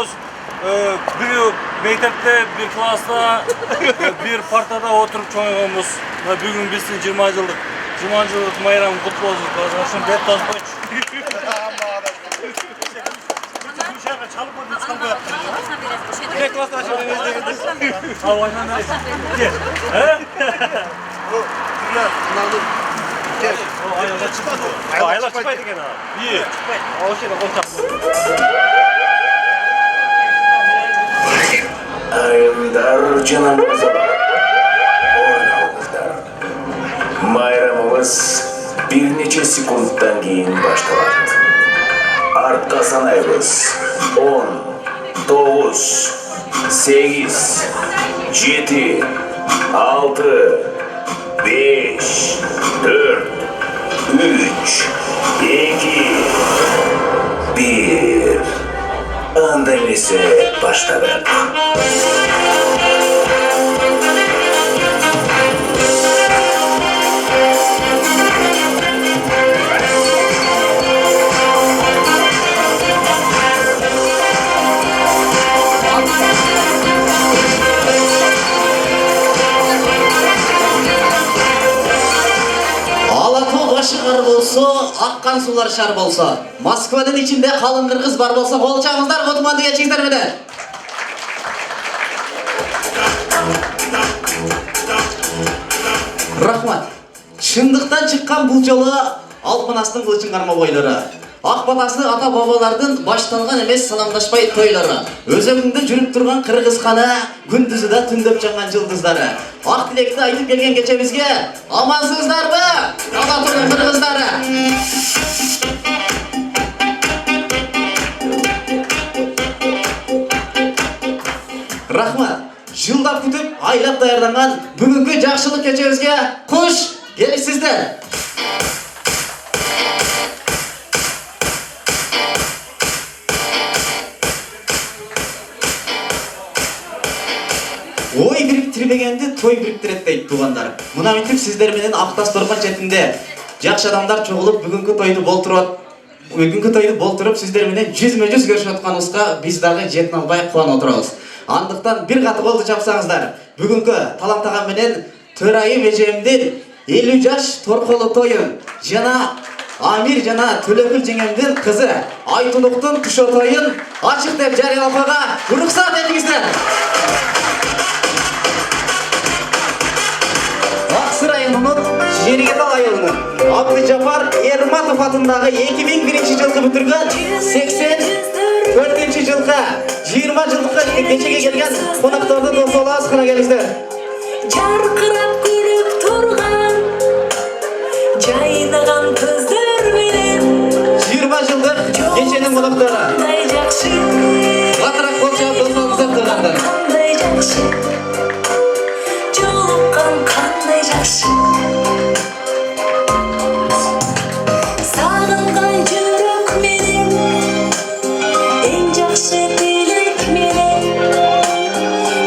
çoğumuz bir mektepte, bir klasta, bir partada oturup çoğumuz. Bugün bizim 20 yıllık bayramı kutlu olsun. Arkadaşım bet tasmaç. Ne klasta açalım? Havayla nereye? Gel. Gel. Ayağlar çıkmadı. Ayağlar çıkmaydı gene abi. İyi. O şeyde kontak. Ayınlar canımıza oynağımızlar. Bayramımız bir neçe sekunddan keyin başlanadi. Artqa sanaymiz. 10, 9, 8, 7, 6, 5, 4, 3, 2, 1. Anda ise başladık. Şar bolsa, akkan sular şar bolsa. Moskvanın içinde kalın kırgız var bolsa, kol çağınızlar, kotumandı geçingizler mene. Rahmat. Şındıktan çıkkan bu jolu Alpınastın kılıçın karma boyları. Akbatası ata babalardan baştangan emes salamdaşpay toylары. Özөгүндө жүрүп турган кыргызхана, күндүзү да түндөп жанган жылдыздары. Ак тилекти айтып келген кечебизге амансыздарбы? Ала турган кыргыздары. Рахмат. Жылдап күтүп, айлап даярданган бүгүнкү жакшылык кечебизге куш келипсиздер. Ой бириктирбегенди той бириктирет дейт туугандар. Мына мынтип сиздер менен Актас Торкон четинде жакшы адамдар чогулуп бүгүнкү тойду болтуруп сиздер менен жүзмө-жүз көрүшүп атканыбызга биз дагы жетін албай кубанып отурабыз. Андыктан бир каты колду чапсаңыздар. Бүгүнкү Талант агам менен Төрайым эжемдин 50 жаш торколу тоюн жана Амир жана Төлөкүл жеңемдин кызы Айтунуктун кышо тоюн ачык деп жарыялапага уруксат этиңиздер. Аксыр айылынын Жеригетал айылынын Абдыжапар Эрматов атындагы 2001 жылкы бүтүргөн 84 жылкы 20 жылдыкка кечеге келген конокторду дос болобуз, кана келиңиздер. Жаркырап күлүп турган жайнаган көздөр менен 20 жылдык кеченин коноктору. Кандай жакшы. Батыраак кол чаап дос болуңуздар тургандар. Кандай жакшы. Жолуккан кандай жакшы. Сагынган жүрөк менен эң жакшы тилек менен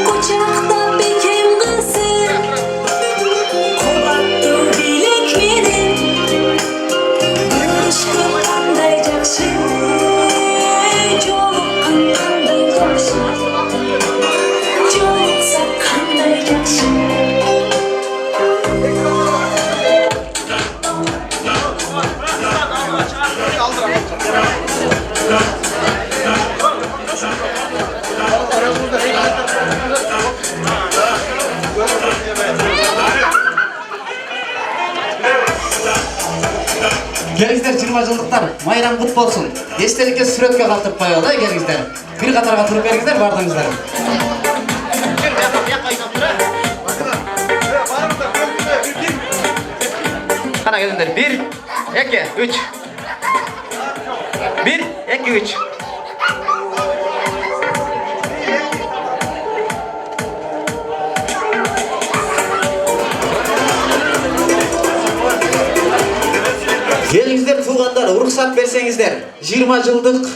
кучактап бекем кызым кубаттуу билек менен көрүшкөн кандай жакшы. Жолуккан кандай жакшы. Жолуксак кандай жакшы. Келиңиздер 20 жылдыктар, майрам кут болсун. Эстеликке сүрөткө калтырып коелу, келиңиздер. Бир катарга туруп бериңиздер, бардыңыздар. Кана келиңдер. 1, 2, 3. 1, 2, 3. Келиңиздер туугандар, уруксат берсеңиздер. 20 жылдык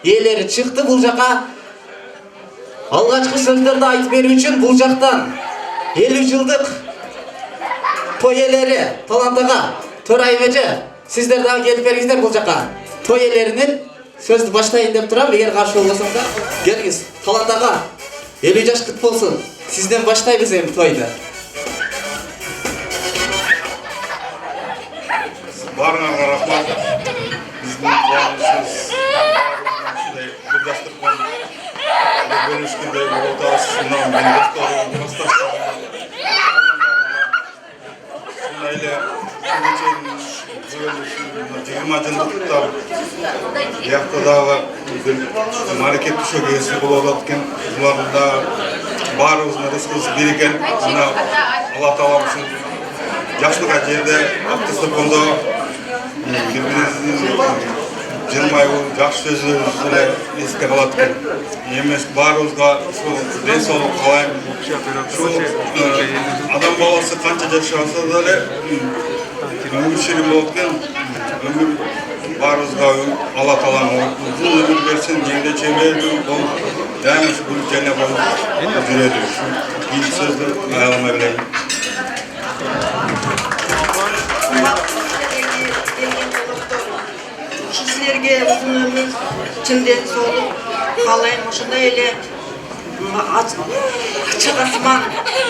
ээлери чыкты бул жака. Алгачкы сөздөрдү айтып берүү үчүн бул жактан 50 жылдык той ээлери Талант ага, Төрайым эже, сиздер дагы келип бериңиздер бул жака. Той ээлеринин Сөздү баштайын деп турам, эгер каршы болбосоңдар. Келиңиз, Талант ага. 50 жаш кыт болсун. Сизден баштайбыз эми тойду. Барыңызға рахмат. Біздің қуанышымыз ушундай бир дастархан бөлүшкөндөй болуп атабыз. Мына менин досторум, классташтарым. Ушундай эле бүгүн 20 жылдыктар биякта дагы биздин маалекет түшөгөсү болуп атат экен. Булардын да баарыбыздын рызкыбыз бир экен. Мына Алла таалам ушул жакшылык жерде автостопондо биrbirimizdin жырмайбыл жакшы сөзүбүз эле эске калат экен. Эмес баарыбызга ушул ден соолук каалайм. Ушул адам баласы канча жашаса деле өмүр ширин болот экен. Өмүр баарыбызга Алла таалам узун өмүр берсин, жеңдече берди. Бул дайыма ушул жана болуп жүрөдү. Ушул сөздү аяламай билейин. Sizlerge uzun ömür, çimden soğuk, kalayım, ошондой эле açık asman,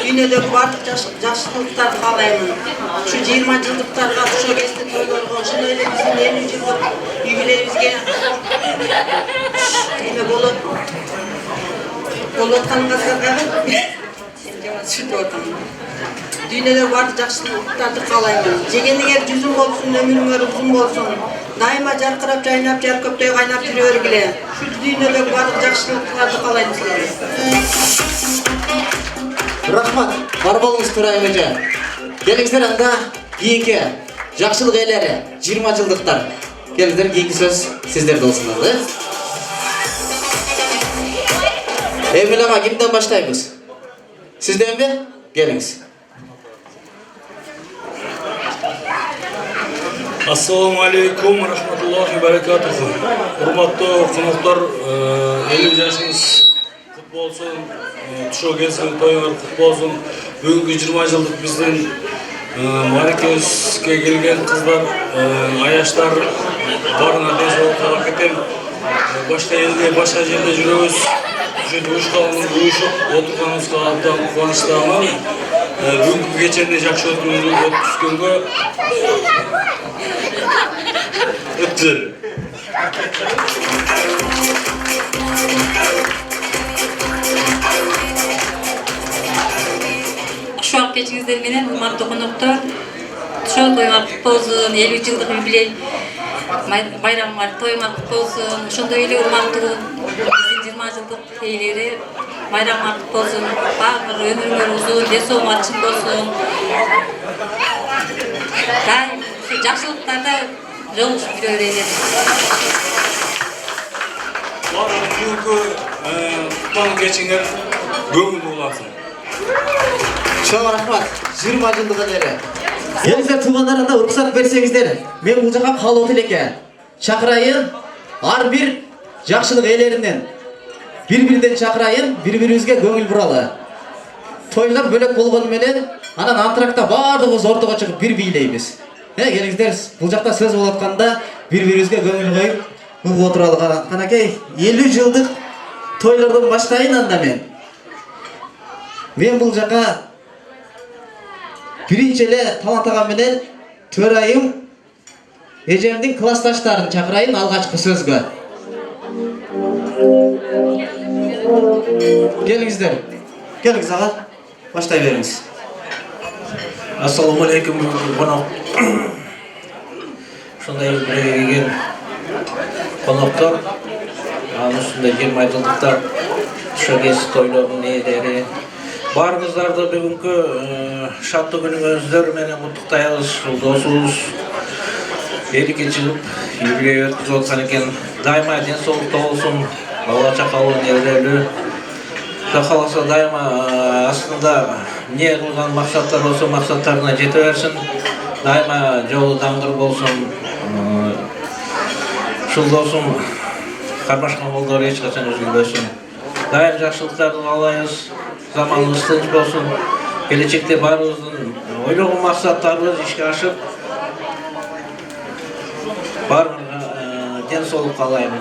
dünyadagi бардык жакшылыктарды каалаймын. Şu 20 жылдыктарга, ошо кесте тойлорго, ошондой эле биздин 50 жылдык юбилейибизге эме болот атканыңызга сүртүп атам. Dünyada bardык жакшылыктарды каалаймын. Жегениңер жүзүң болсун, өмүрүңөр узун болсун. Дайыма жаркырап, жайнап, жар көптөй кайнап жүрө бергиле. Şu dünyada bardык жакшылыктарды каалайм силерге. Рахмат, бар болуңуз Турайым эже. Келиңиздер анда кийинки жакшылык ээлери 20 жылдыктар. Келиңиздер кийинки сөз сиздерде болсун анда. Эмил ага, кимден баштайбыз? Сизденби? Келиңиз. Ассаламу алейкум, рахматуллахи баракатуху. Урматтуу коноктор, 50 жашыңыз кут болсун, тушоо келсин, тоюңар кут болсун. Бүгүнкү 20 жылдык биздин мааракебизге келген кыздар, аяштар баарына ден соолук каалап кетем. Башка элде, башка жерде жүрөбүз. Ушинтип уюшуп отурганыбызга абдан кубанычтамын. Бүгүнкү кечени жакшы өткүзгөнгө өткүзөлү. Ушул кечиңиздер менен урматтуу коноктор, ошол тоюңар кут болсун, 50 жылдык юбилей байрамыңар тоюңар кут болсун. Ошондой эле урматтуу биздин 20 жылдык ээлери байрамыңар кут болсун. Баары өмүрүңөр узун, ден соолугуңар чың болсун. Дайым жакшылыктарда жолугушуп жүрө берели. Бүгүнкү куттан кечиңер көңүл уласын. Чоң рахмат, 20 жылдык ээлери. Келиңиздер туугандарына уруксат берсеңиздер, мен бул жака калып элеке. Чакырайын, ар бир жакшылык ээлеринен бир-бирден чакырайын, бири-бирибизге көңүл буралы. Тойлар бөлөк болгону менен, анан антракта баардыгыбыз ортого чыгып бир бийлейбиз. Келиңиздер, бул жакта сөз болуп атканда бири-бирибизге көңүл коюп, угуп отуралы. Канакей, 50 жылдык тойлордон баштайын анда мен. Мен бул жака биринчи эле Талант ага менен Төрайым эжемдин классташтарын чакырайын алгачкы сөзгө. Келиңиздер. Келиңиз ага. Баштай бериңиз. Ассаламу алейкум, конок. Ушундай келген коноктор, ушундай 20 жылдыкта ошо кез тойлоонун ээлери. Баарыңыздарды бүгүнкү шаттуу күнүңүздөр менен куттуктайбыз. Досубуз 50 жылдык юбилей өткүзүп аткан экен. Дайыма ден соолукта болсун, бала чакалуу, неберелүү. Кудай кааласа дайыма астында не кылган максаттар болсо максаттарына жете берсин. Дайыма жолу даңгыр болсун. Ушул досум кармашкан колдор эч качан үзүлбөсүн. Дайым жакшылыктарды каалайбыз. Zamanımız tınç olsun. Gelecekte baarbыздын ойлогон максаттарыбыз ишке ашып, баарына ден соолук каалайм.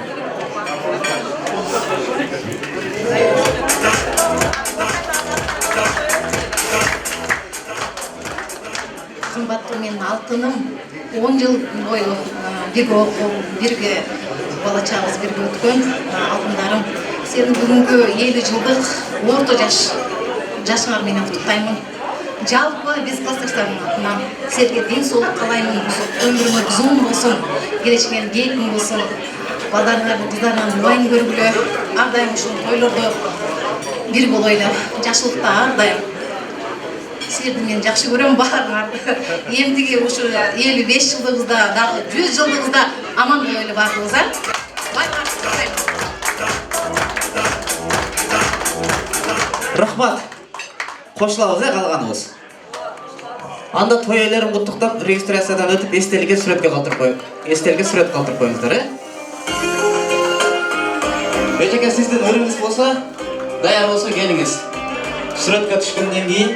Кымбаттуу менин алтыным 10 жыл бою бирге окуп, бирге бала чагыбыз бирге өткөн алтындарым. Сени бүгүнкү 50 жылдык орто жашыңар менен куттуктаймын. Жалпы биз классташтардын атынан силерге ден соолук каалаймын. Өмүрүңөр узун болсун, келечегиңер кейкин болсун. Балдарыңардын кыздарыңардын убайын көргүлө, ар дайым ушул тойлордо бир болойлу. Жакшылыкта ар дайым. Силерди мен жакшы көрөм баарыңарды. Эмдиги ушу 55 жылдыгыбызда, дагы 100 жылдыгыбызда аман болойлу баарыбыз, а? Рахмат. Кошулабыз, калганыбыз. Анда той ээлерин куттуктап, регистрациядан өтүп, эстеликке сүрөткө калтырып коюп. Эстеликке сүрөт калтырып коюңуздар, Бечеке, сиздин өрүңүз болсо, даяр болсо келиңиз. Сүрөткө түшкөндөн кийин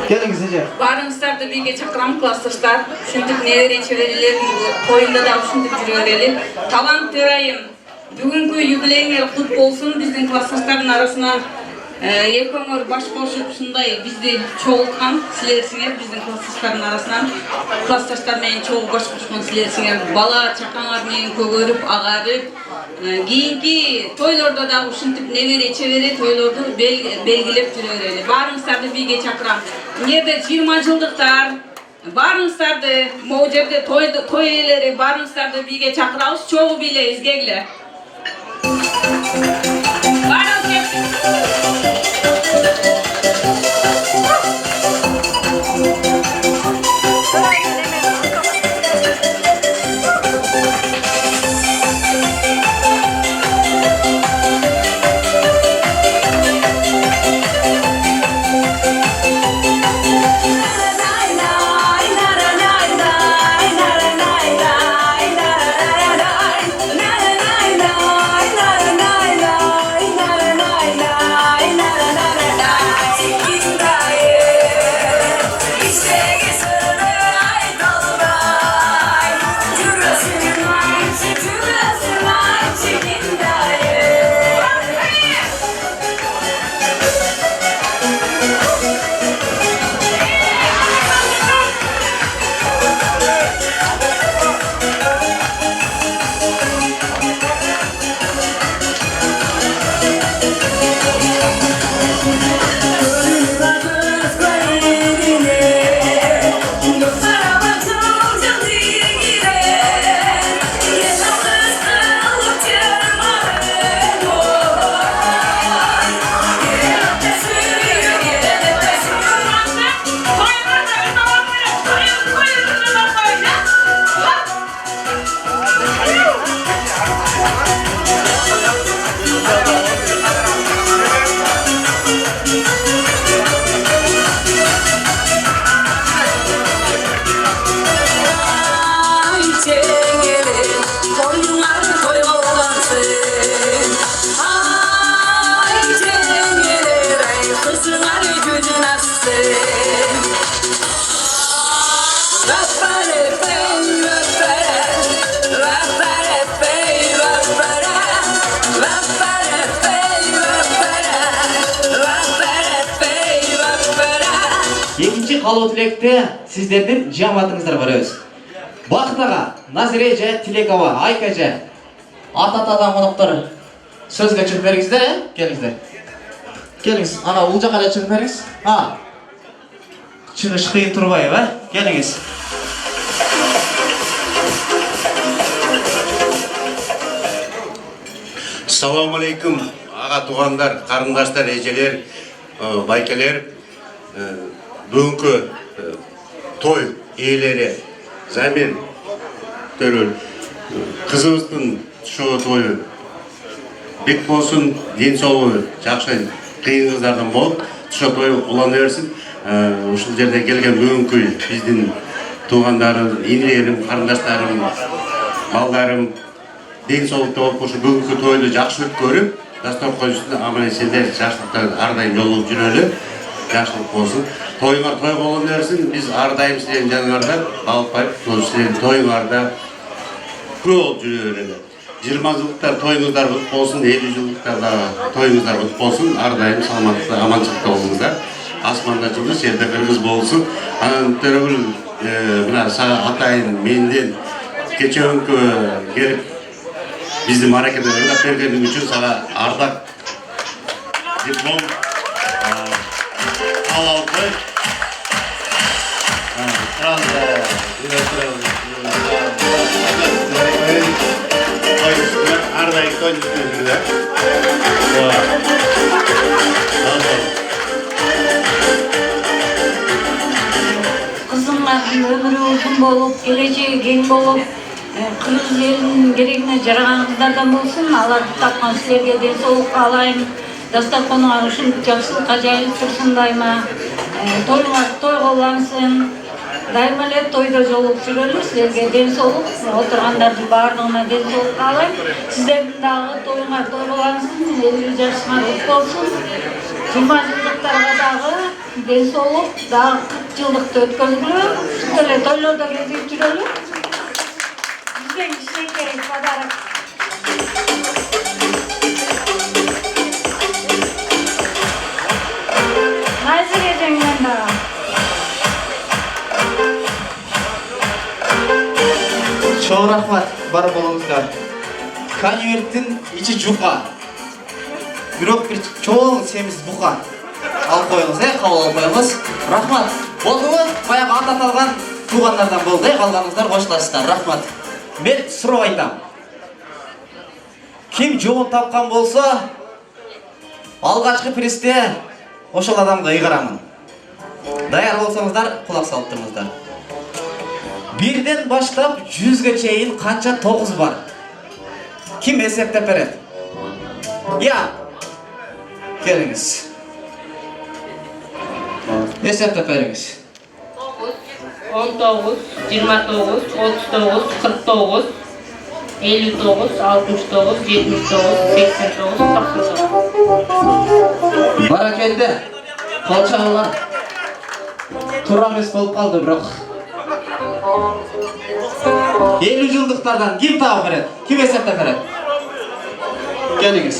келиңиз эже. Барыңыздарды бирге чакырам, классташтар. Ушинтип небере чеберелердин тоюнда да ушинтип жүрө берели. Талант төрайым. Бүгүнкү юбилейиңер кут болсун. Биздин классташтардын арасынан экөөңөр баш кошуп ушундай бизди чогулткан силерсиңер, биздин классташтардын арасынан. Классташтар менен чогуу баш кошкон силерсиңер. Бала чакаңар менен көгөрүп, агарып, кийинки тойлордо да ушинтип небере чебере тойлорду белгилеп жүрө берели. Баарыңыздарды бирге чакырам. Эмнеде 20 жылдыктар баарыңыздарды могу жерде той ээлери баарыңыздарды бирге чакырабыз, чогуу бийлейбиз, келгиле. Экинчи калуу тилекте сиздердин жамаатыңыздар бар өз. Бакыт ага, Назире эже, Тилек аба, Айка эже, ата-атадан коноктор сөзгө чыгып бериңиздер, келиңиздер. Келиңиз, ана бул жака эле чыгып бериңиз. Чыгыш кыйын турбайбы, келиңиз. Assalamu alaikum, ağa tuğanlar, karındaşlar, eceler, baykeler. Бүгүнкү той ээлери Замир Төрөл кызыбыздын ушул тою бек болсун, ден соолугу жакшы, кыйын кыздардан болуп, ушул той улана берсин. Ушул жерде келген бүгүнкү биздин туғандарым, енелерім, қарындаштарым, балдарым ден соолукта болуп ушу бүгүнкү тойлу жакшы өткөрүп, дастаркан үстүндө аман-эсендер жакшылыктан ар дайым жолугуп жүрөлү. Жакшылык болсун. Тоюңар той болгон берсин. Биз ар дайым силердин жаныңарда калпайып, силердин тоюңарда күбө болуп жүрө берели. 20 жылдыктар тоюңуздар кут болсун, 50 жылдыктарда тоюңуздар кут болсун. Ар дайым саламаттыкта, аманчылыкта болуңуздар. Асманда жылдыз, жерде кыргыз болсун. Анан Төрөгүл мына сага атайын менден кечөөңкү келип биздин маракеде ырдап бергениң үчүн сага ардак диплом алып қой. Ардайым тойын үстінде. Кызыңардын өмүрү узун болуп, келечеги кең болуп, кыргыз элинин керегине жараган кыздардан болсун. Аларды тапкан силерге ден соолук каалайм. Дастарканыңар ушунчалык жакшылыкка жайылып турсун дайыма. Тоюңар тойго улансын. Дайыма эле тойдо жолугуп жүрөлү. Силерге ден соолук, отургандардын баардыгына ден соолук каалайм. Сиздердин дагы тоюңар тойго улансын, 50 жашыңар кут болсун. 20 жылдыктарга дагы ден соолук, дагы 40 жылдыкты өткөргүлө. Ушундай эле тойлордо кезип жүрөлү. Бизден кичинекей подарок. Найзыге жеңген да. Чоң рахмат бар болуңуздар. Конверттин ичи жука. Бирок бир чоң семиз бука. Алып коюңуз, кабыл алып коюңуз. Рахмат. Болдубу? Баягы ат аталган туугандардан болду, калганыңыздар кошуласыздар. Рахмат. Мен суроо айтам. Ким жолун тапкан болсо, алгачкы призде ошол адамга ыйгарамын. Даяр болсоңуздар, кулак салып туруңуздар. 1ден баштап 100ге чейин канча тогуз бар? Ким эсептеп берет? Я. Келиңиз. Эсептеп бериңиз. 19, 29, 39, 49, 59, 69, 79, 89, 99. Баракелде. Колчагыңар туура эмес болуп калды, бирок 50 жылдыктардан ким таап берет? Ким эсептеп берет? Келиңиз.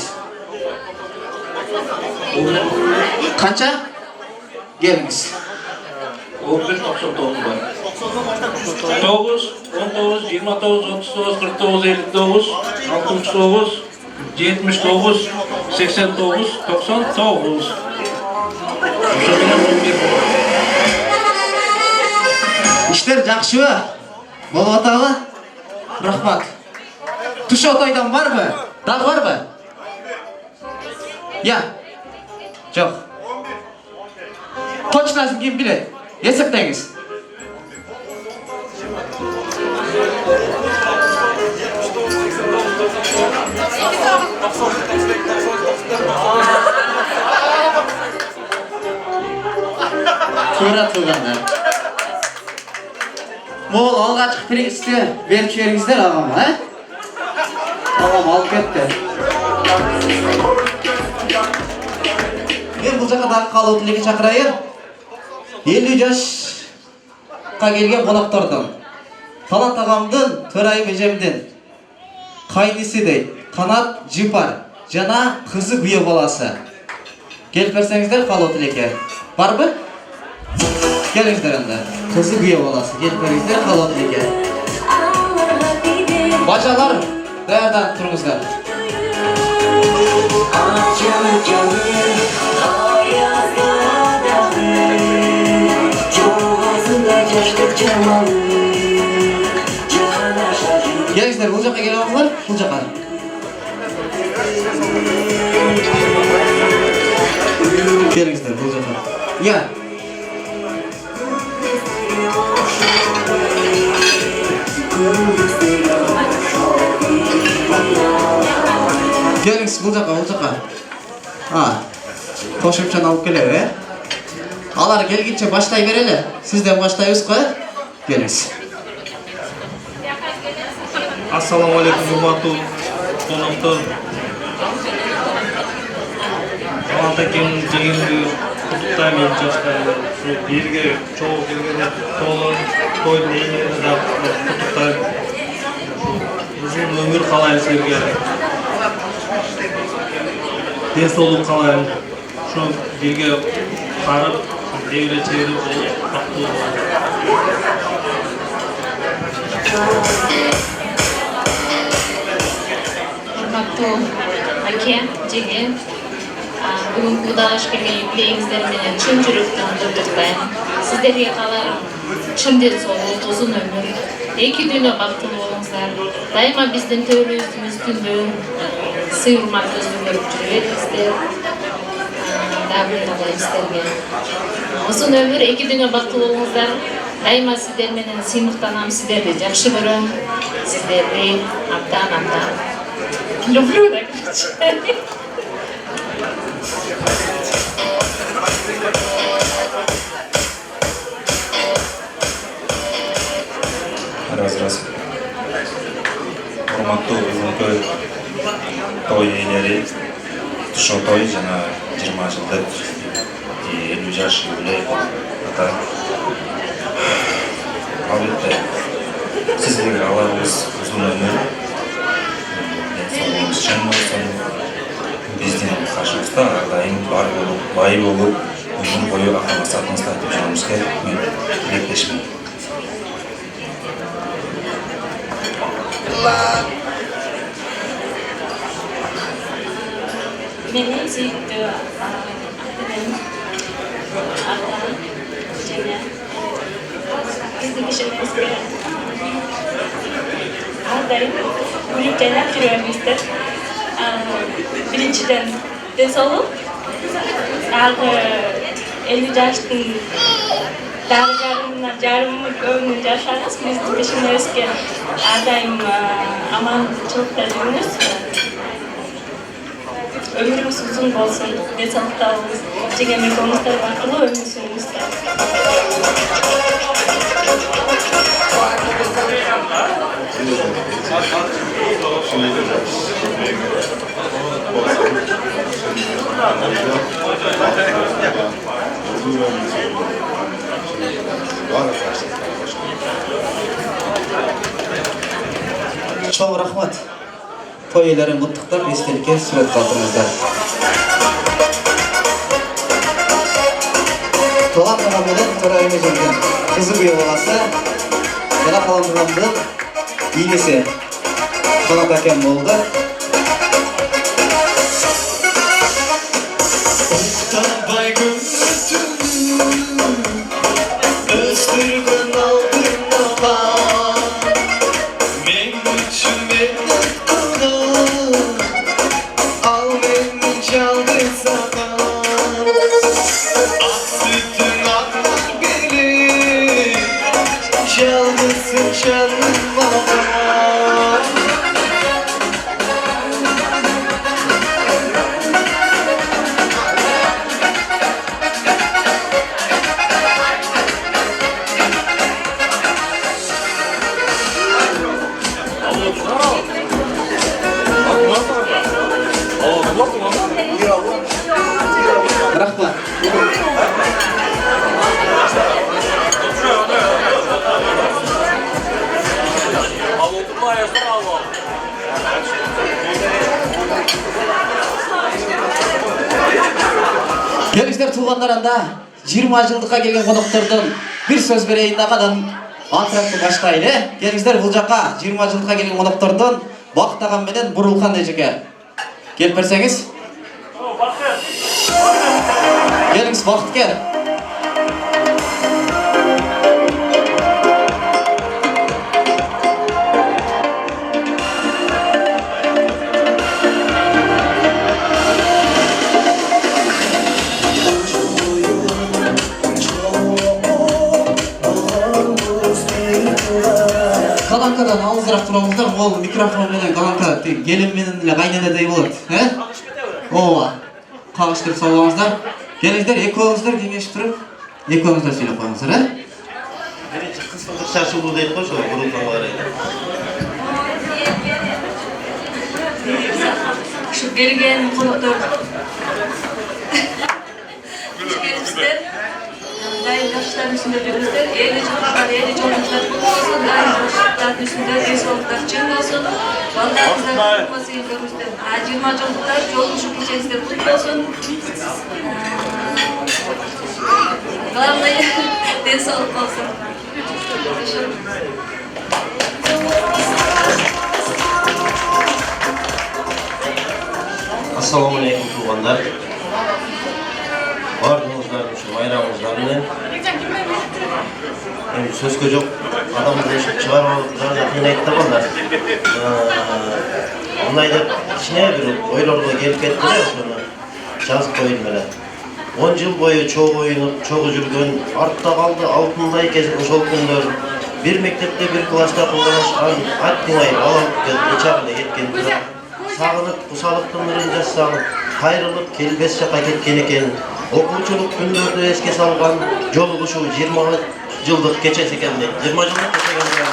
Канча? Келиңиз. 15-99 бар. 9, 19, 29, 39, 49, 59, 69, 79, 89, 99. Иштер жакшыбы? Болуп атабы? Рахмат. Тушо тойдон барбы? Дагы барбы? Я. Жок. Точносын ким билет? Эсептеңиз. Туура туугандар. Мол алгачкы призди берип жибериңиздер агама, Агам алып кетти. Мен бул жака дагы калуу тилекке чакырайын. 50 жашка келген коноктордон, Талат агамдын, Төрайым эжемдин кайниси дейт, Канат Жипар жана кызы күйөө баласы. Келип берсеңиздер калуу тилекке. Барбы? Келиңиздер анда. Кызы күйөө баласы. Келип бериңиздер калуу тилекке. Бажалар, даярданып туруңуздар. Келиңиздер, бул жака келип алыңыздар, бул жака. Келиңиздер, бул жака. Я. Келиңиз, бул жака, бул жака. Кошумчаны алып келели, Алар келгенче баштай берели. Сизден баштайбыз го, Келіңіз. Assalamu alaikum урматтуу коноктор. Талант экенин жеңилди куттуктайм жаштарды. Ушу бирге чогуу келген тойдун ээлерин да куттуктайм. Узун өмүр каалайм силерге. Ден соолук каалайм. Ушу бирге барып, эвре чегирип болуп бактылуу болуп. Урматтуу аке, жеге, бүгүнкү удагыш келген юбилейиңиздер менен чын жүрөктөн куттуктайм. Сиздерге кааларым чын ден соолук, узун өмүр, эки дүйнө бактылуу болуңуздар. Дайыма биздин төрүбүздүн үстүндө сый урмат көзүн көрүп жүрө бериңиздер. Дагы каалайм сиздерге. Узун өмүр, эки дүйнө бактылуу болуңуздар. Дайыма сиздер менен сыймыктанам, сиздерди жакшы көрөм. Сиздерди абдан люблю, да, короче. Раз. Урматтуу бүгүнкү той ээлери, ошо той жана 20 жылдык 50 жаш юбилей ата. Албетте сиздерге аларыбыз узун өмүр, денсаулыгыңыз чың болсун, биздин кашыбызда ар дайым бар болуп, бай болуп, өмүр бою ата максатыбызды айтып жүрүңүзгө мен тилектешмин. Менин сүйүктүү атам, жана биздин кишилерибизге ар дайым күлүп жайнап жүрө бериңиздер. Биринчиден ден соолук, ар 50 жаштын дагы жарым өмүрүн жашаңыз, биздин кишилерибизге ар дайым аманчылыкта жүрүңүз. Ömrümüz uzun olsun, dens soolukta olunuz, жеңем экөөңүздөр бактылуу өмүр сүрүңүздөр. Чоң рахмат. Той иелерин куттуктап, эстеликке сүрөт калтырыңыздар. Талант ага менен төрайымы жүргөн кызы күйөө баласы жана каламдын ийгеси Талант акем болду. Рахмат. Келиңиздер туугандар, анда 20 жылдыкка келген коноктордон бир сөз берейин дагадан антрактты баштайлы. Келиңиздер бул жака 20 жылдыкка келген коноктордон Бактаган менен Бурулхан эжеке келип берсеңиз. Келиңиз Бактке. Каланкадан алысыраак тураңыздар, ол микрофон менен каланка келин менен эле кайненедей болот, ооба. Кагыштырып салбаңыздар. Келиңиздер экөөңүздөр кеңешип туруп, экөөңүздөр сүйлөп коюңуздар, şaşılуу deyip koş o gruppa karaydı. Şu belgen konuklar. Gelmişler. Daim yaşların üstünde durmuşlar. Eğlence var, eğlence olmuşlar. Olsun, daim yaşların üstünde reis olmuşlar. Çın olsun. Vallahi kızlar tutması görmüşler. 20 yıllıklar yolun şu geçenizler kutlu olsun. Vallahi ders olup olsun. Assalamu alaikum tuğanlar. Vardığımızdan şu bayramımızdan bilen söz köcük adamımızı çıkarmalıklar zaten ayıkta varlar. Onayda içine bir oylarla gelip ettiler sonra жазып koyulmalar. 10 yıl boyu çok oyunup, çok üzülgün, artta kaldı altınday gezip ошол күндөр bir mektepte bir klasta kıllaşkan attыңай балалыкка ичагына кеткен тура сагынып кусалыктын ырын жазсаң кайрылып келбес жака кеткен экен. Окуучулук күндөрдү эске салган жолугушуу 20 жылдык кечеси экен дейт. 20 жылдык кече экен.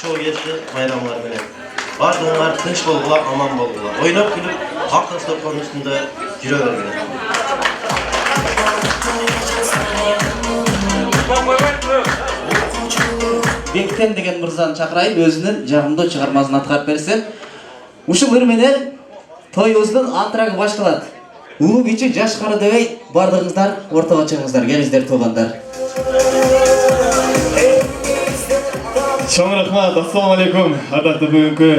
Çoğu geçti bayramlar bilen. Bardığınlar tınç bolgular, aman bolgular. Oynap gülüp, Aktas Topkan'ın üstünde jüre vergiler. Бектен деген мырзаны чакырайын, өзүнүн жагымдуу чыгармасын аткарып берсин. Ушул ыр менен тоюбуздун антрагы башталат. Улуу кичи жаш кары дебей бардыгыңыздар ортого чыгыңыздар, келиңиздер туугандар. Чоң рахмат, ассаламу алейкум. Ардактуу бүгүнкү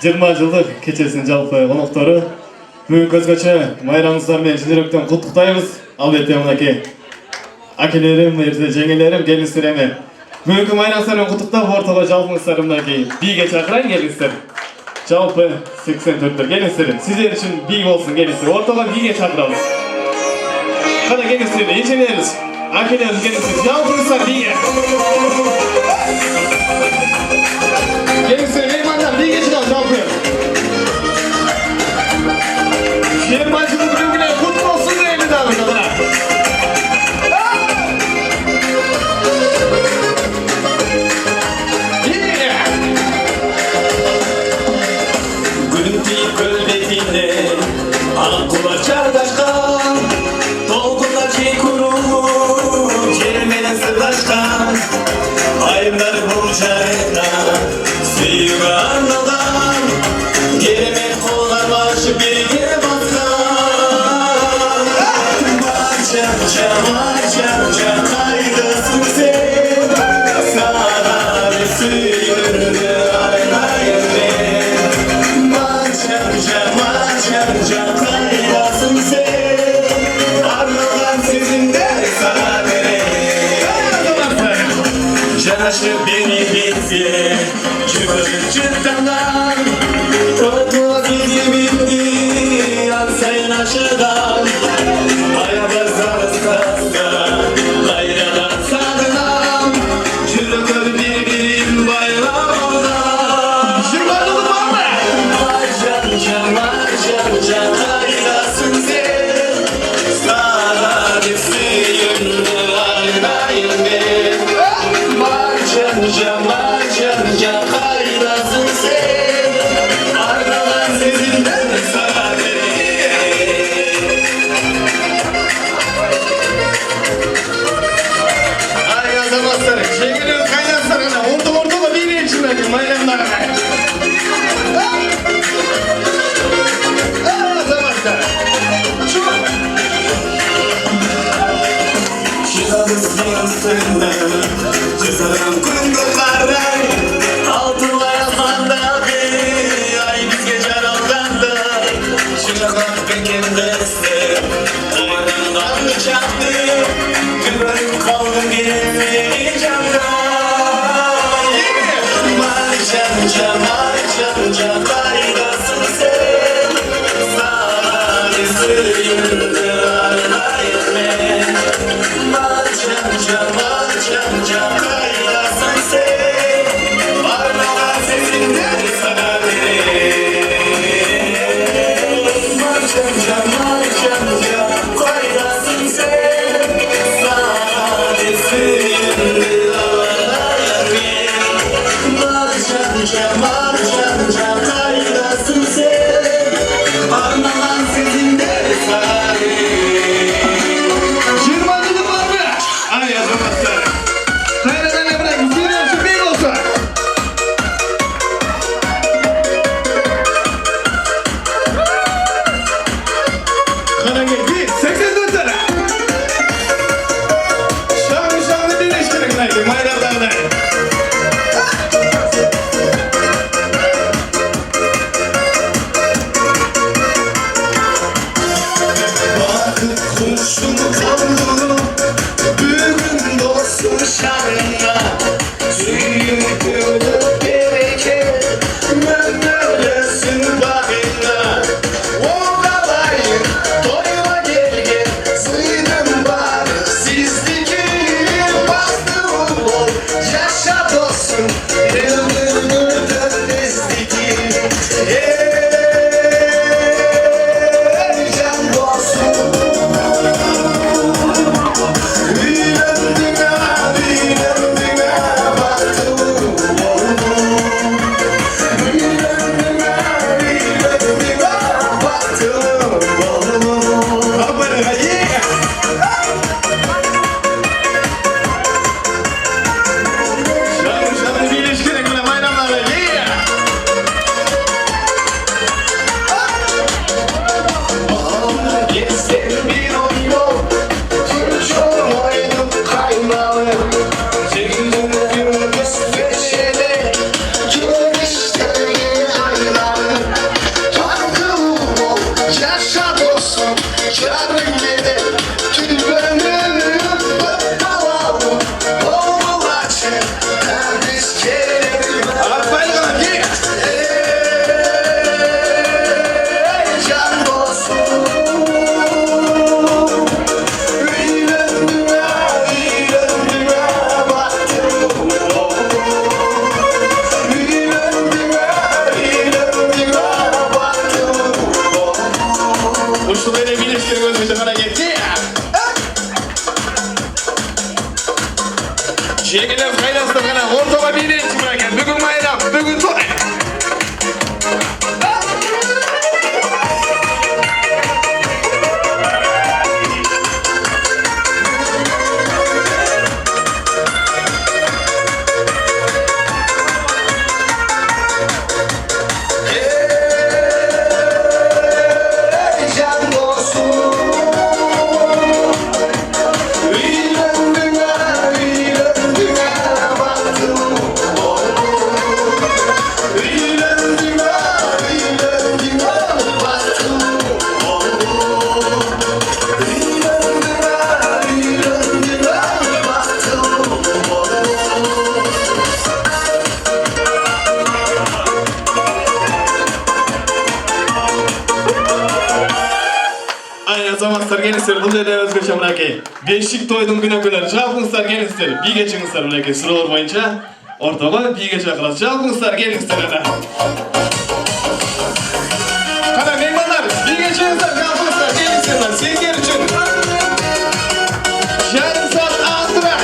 20 жылдык кечесинин жалпы коноктору. Бүгүнкү өзгөчө майрамыңыздар менен чын жүрөктөн куттуктайбыз. Албетте мынакей акелерим, жеңелерим, келиңиздер. Бүгүнкү майрамыңыздар менен куттуктап ортого жалпыңыздар мынакей бийге чакырайын, келиңиздер. Жалпы 84'төр келиңиздер. Сиздер үчүн бий болсун, келиңиздер. Ортого бийге чакырабыз. Кана келиңиздер, иченерибиз. Акелерибиз келиңиздер. Жалпыңыздар бийге. Gelin meymanlar, bir geçin al, çalpı. 20 yıllık bugüne kutlu olsun değerli davetler. Gülüntüyü gölbetinde aklıma çardaşkan Dolgunlar şey kurulu Kerimeden sırdaşkan Ayımları bulacaklar Suyuga arnadan Gelemek kollar başı bir yere baskan Marcanca marcanca kaydasın sen Sana bir suyurdu aynayın Marcanca marcanca kaydasın sen Arnadan sizin de sana vereyim Canaşı beni bizi Çıkıp çıktandan Korkma bizi bitti Yansayın aşıdan Ayada sarıskazda Bayradan sarılan Çürükür birbirin bayrağından Şırmadılık var mı? Marcanca marcanca kaydasın sen Sana bir suyunu aynayım ben Marcanca marcanca kaydasın sen Arnadan sezinden sana vereyim Ay yazamazlar, şekerim kaynatsana, ortada bir içindeki maylamlara. Ay yazamazlar. Çıkarız yansın Cızarım kundurlardan Altınla yazanda bir Ay biz geçer aldanda Çırakak bekendesi Umarım kanlı çaktı Güvenim kaldım gelmeyeceğim Marcanca marcanca kaydasın sen Sana bir suyunu arayayım ben Marcanca marcanca kaydasın sen Arnadan sezinden sana vereyim Canım gede tüybenimi Bakalım olmaçı Terbiz kelime Arpayla kadar gel Can dostum Uçtu beni bilirsin gözümüzü bana gitti ya. Şekiler kaynasın bana ortama bir iletişim bırakın. Bugün bayram, bugün toy. Can dostum Aynen zamanlar gelirler, bu da özgürce bırakayım. Beşik toydum güne güler, çalgınızlar gelirler, bir geçinizler bırakayım. Sıralar boyunca ortama bir geçe kılar, çalgınızlar gelirler ana. Kana meymanlar, bir geçinizler, çalgınızlar gelirler, sizler için. Yarın saat 6'da.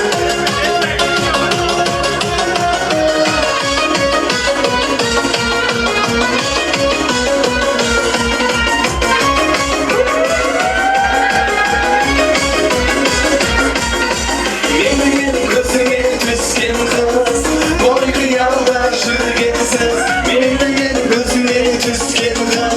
Benim gözüme tüsken kız Boy kıyalda şırgetsiz Benim gözüme tüsken kız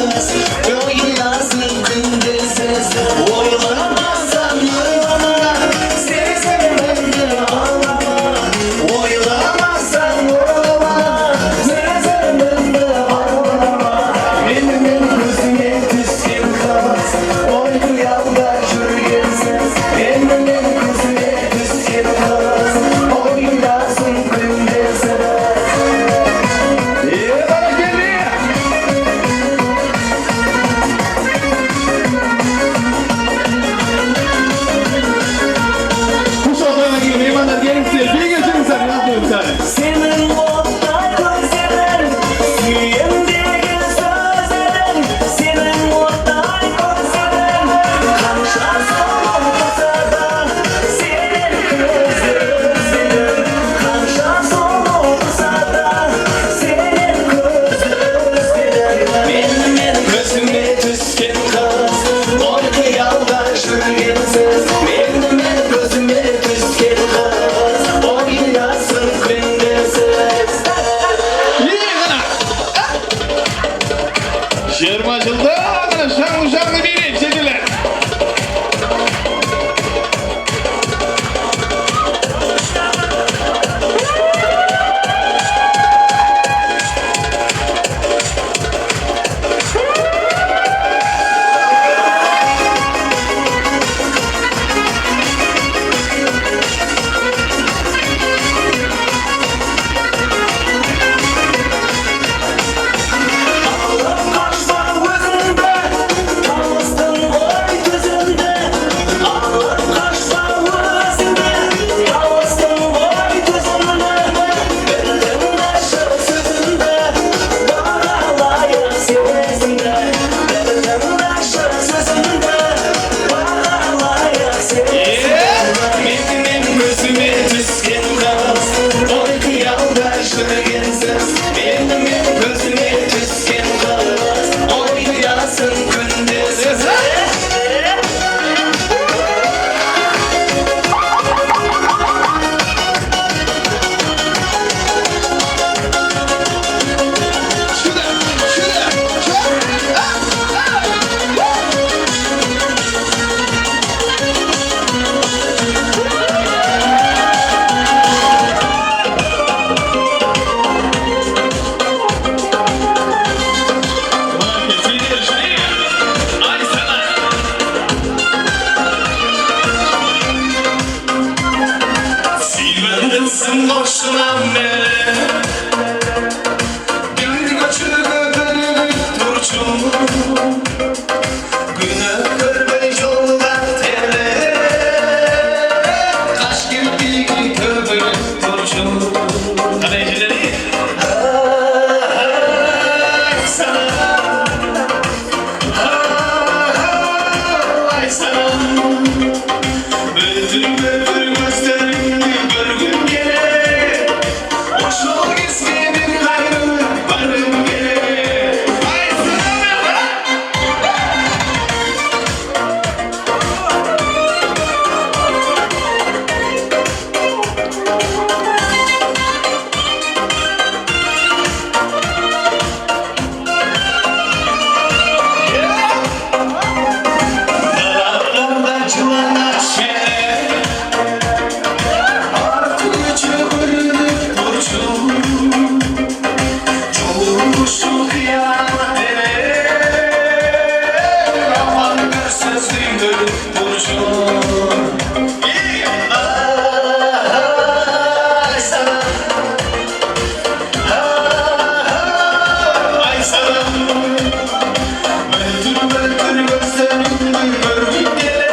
gözlerimden görgüm gelir.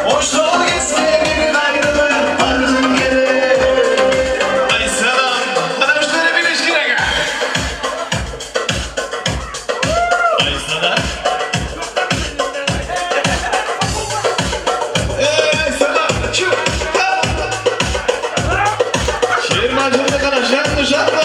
Hoş ol gitse bir gayrı vardım gelir. Ay selam, bana şöyle bir ilişkine gel. Ay selam. Ay selam, çu. Şehir macında kana şartlı şartlı.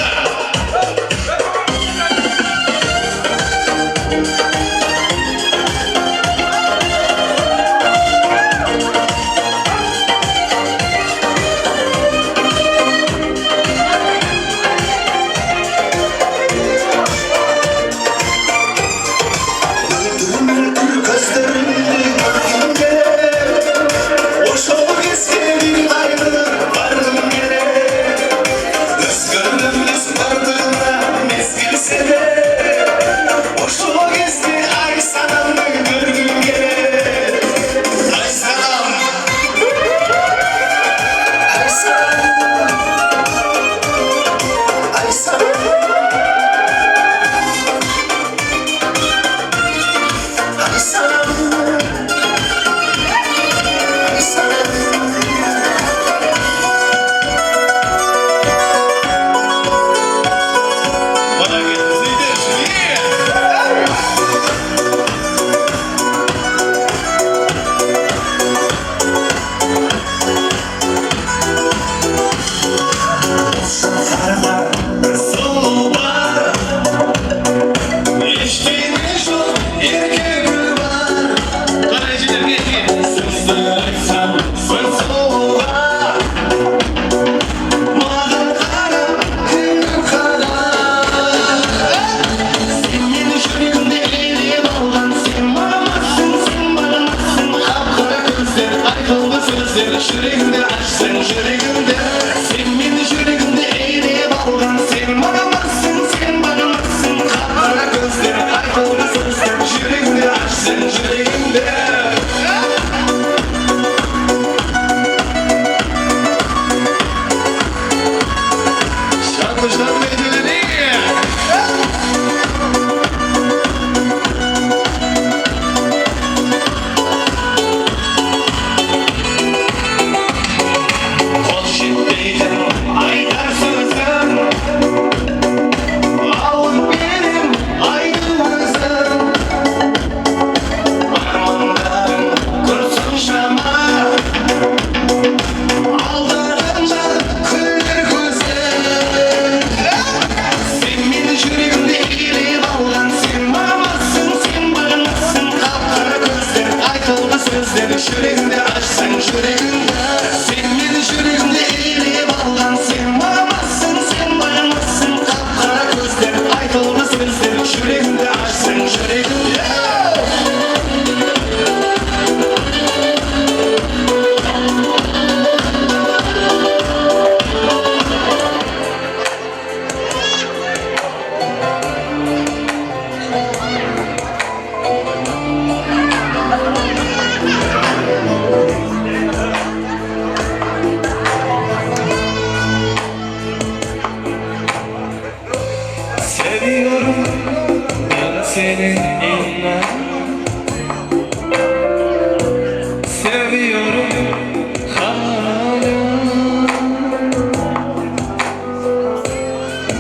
Şüregimde açsın şüregimde. Sen beni şüregimde eğreye bağlan. Sen bakamazsın, sen bakamazsın. Kapkara gözleri, alkollü sözler. Şüregimde açsın şüregimde. Şarkışlar meclini. Şüregimde açsın şüregimde. Sen beni şüregimde eğreye bağlan. Sen varamazsın, sen varamazsın. Kapkara gözler, aykırı sözler. Şüregimde açsın şüregimde. Seviyorum ben seni inan. Seviyorum hala.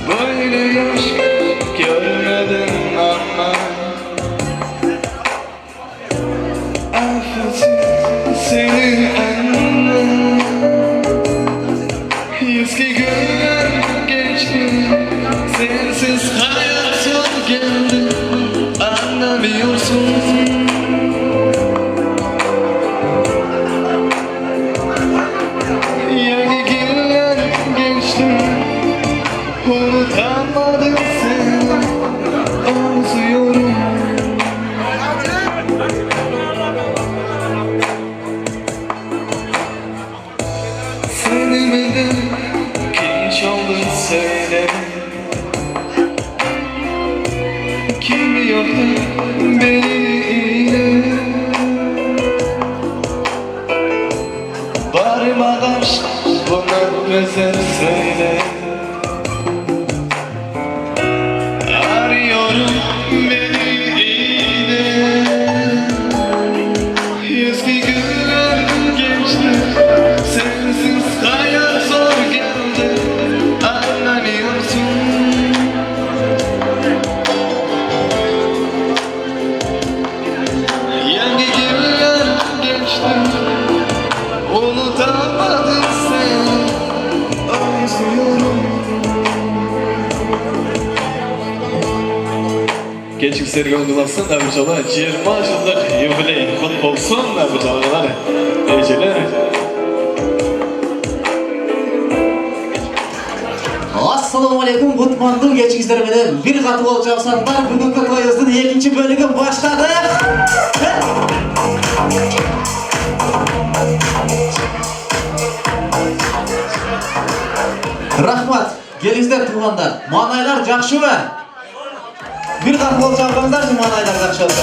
Böyle aşk görmedim ama. Affetsin seni anla. Eski günler geçti. Sensiz hayat yok geldi, anlamıyorsun. Yeni günler geçti, unutamadım seni, özlüyorum. Seni benden kim çaldı söyle. Kim yordu beni geçmişleri gönderiyorsun da bir jola 20 yıllık yubiley kutlu olsun da bir jolalar. Eceler. Assalamu alaikum, Gutmandım geçişleri menen bir katı bolacaksanlar bugünkü toyumuzun ikinci bölümü başladı. Rahmat, gelizler tuğanlar. Manaylar jakşı mı? Bir katı bolacaksanlar manaylar jakşı olsa.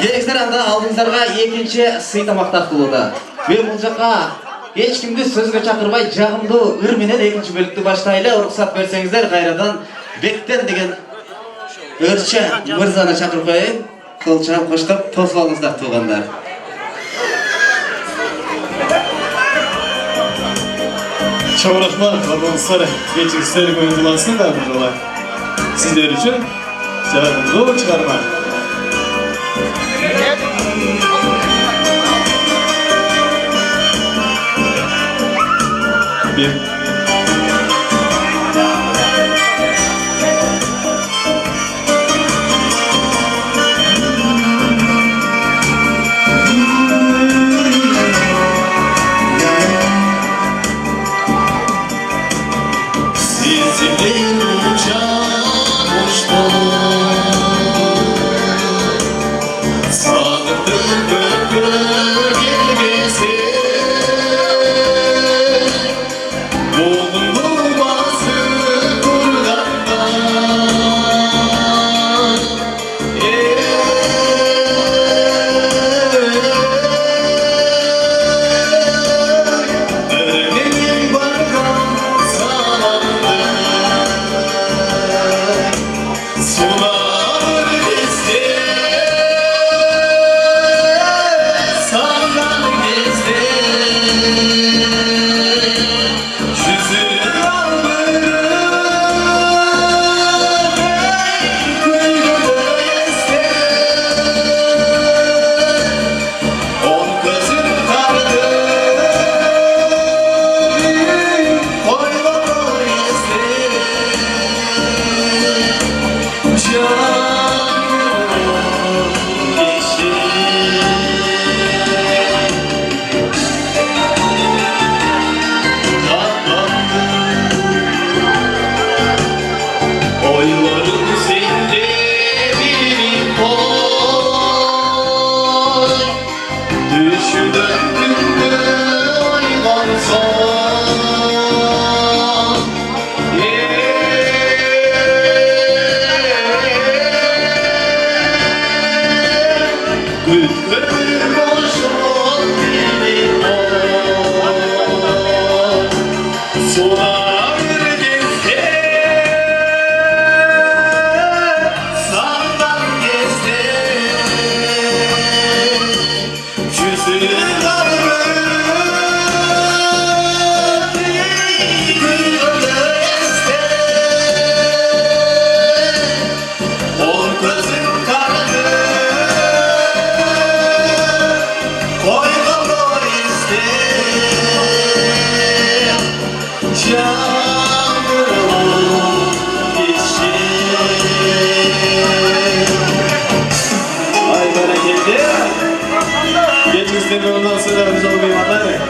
Gelizler anda aldığınızlarga ikinci sıytamakta kılıda. Ve bu жаққа hiç kimdi sözge çakırmay жағымды ыр менен екінші бөлікті başlayla ruhsat versеңіздер қайрадан Бектен деген өрші мырзаны шақырып қояйын. Қолча қоштап тосып алыңыздар туғандар. Çok rahmat, arkadaşlar. Geçişleri gönderiyorsun da bu jola. Sizler için cevabını çıkarmak. Bir. Sizin uçamıştım Sağdım gölgesi Boğuldu bazı kurganlar Örneğin barkan sağlandı Sular gezdi Sağdan gezdi Yüzü kuyruğu gezdi On gözün kardı Koymalı gezdi Oylarım sende bir koy Düşündüm günde oylansam Gülbül boşun bir koy Sular gezdi Sağdan gezdi Yüzü karlı kuyruğu gezdi On gözün karlı Koymalı gezdi Canım için Ay bereketli. Geçişleri ondan sonra biz olmayı anlayın.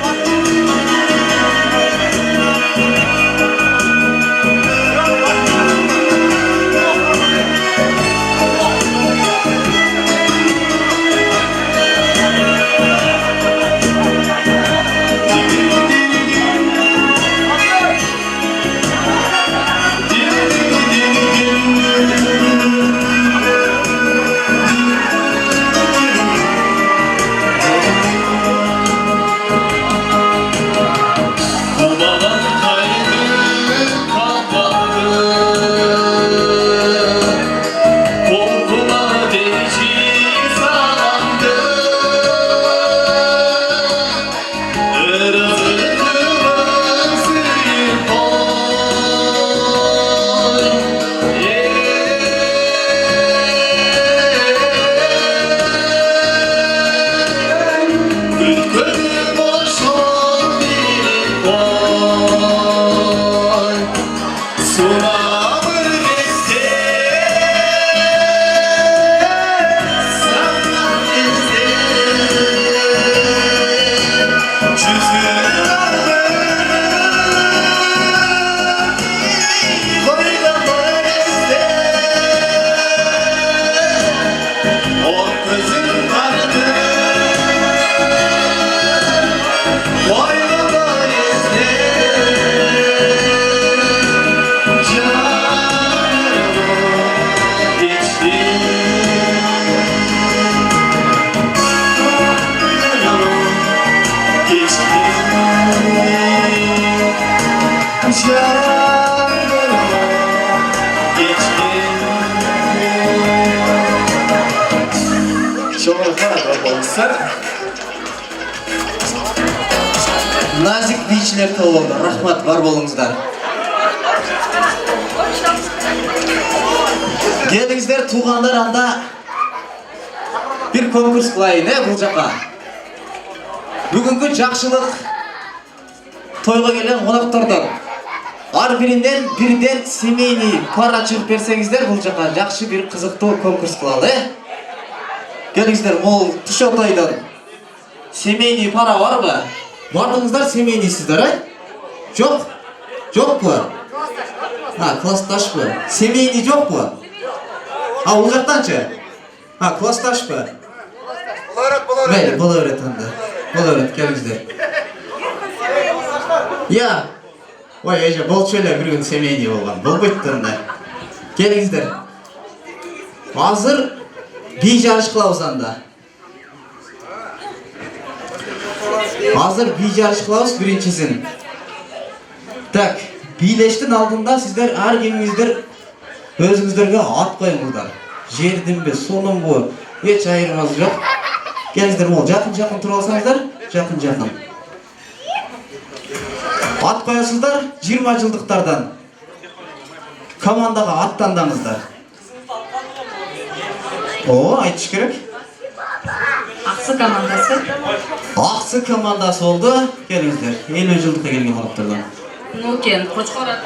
Çok rahmat olmuşlar. Nazik biyçiler тобы болды. Рахмат, бар болыңыздар. Келіңіздер, туғандар, анда bir конкурс қылайын, бұл жаққа. Бүгінгі жақшылық тойға келген қонақтардан ар бірден семейный пара шығып берсеңіздер, бұл жаққа жақшы бір қызықты конкурс қылалы. Келіңіздер, ол Тұшотайдан семейный пара бар ба? Бардыңыздар семейныйсыздар, Жоқ? Жоқ па? Классташ па? Семейный жоқ па? Ол жақтаншы? Классташ па? Бәлі, бұл өрет онда. Бұл өрет, келіңіздер. Ой, әже, бұл чөлі бір күн семейный болған. Бұл бұйтты онда. Келіңіздер. Азыр би жарыш қылауыз анда. Азыр би жарыш қылауыз біріншісін. Так, билештің алдында сіздер әр кеңіңіздер өзіңіздерге ат қойыңыздар. Жердің бе, соның бе, еш айырмаз жоқ. Келіңіздер, ол жақын тұра алсаңыздар, жақын. Ат қоясыздар 20 жылдықтардан. Командаға аттандаңыздар. Айтыш керек. Ақсы командасы. Ақсы командасы болды. Келіңіздер, 50 жылдыққа келген қонақтардан. Нокен, Қошқарат.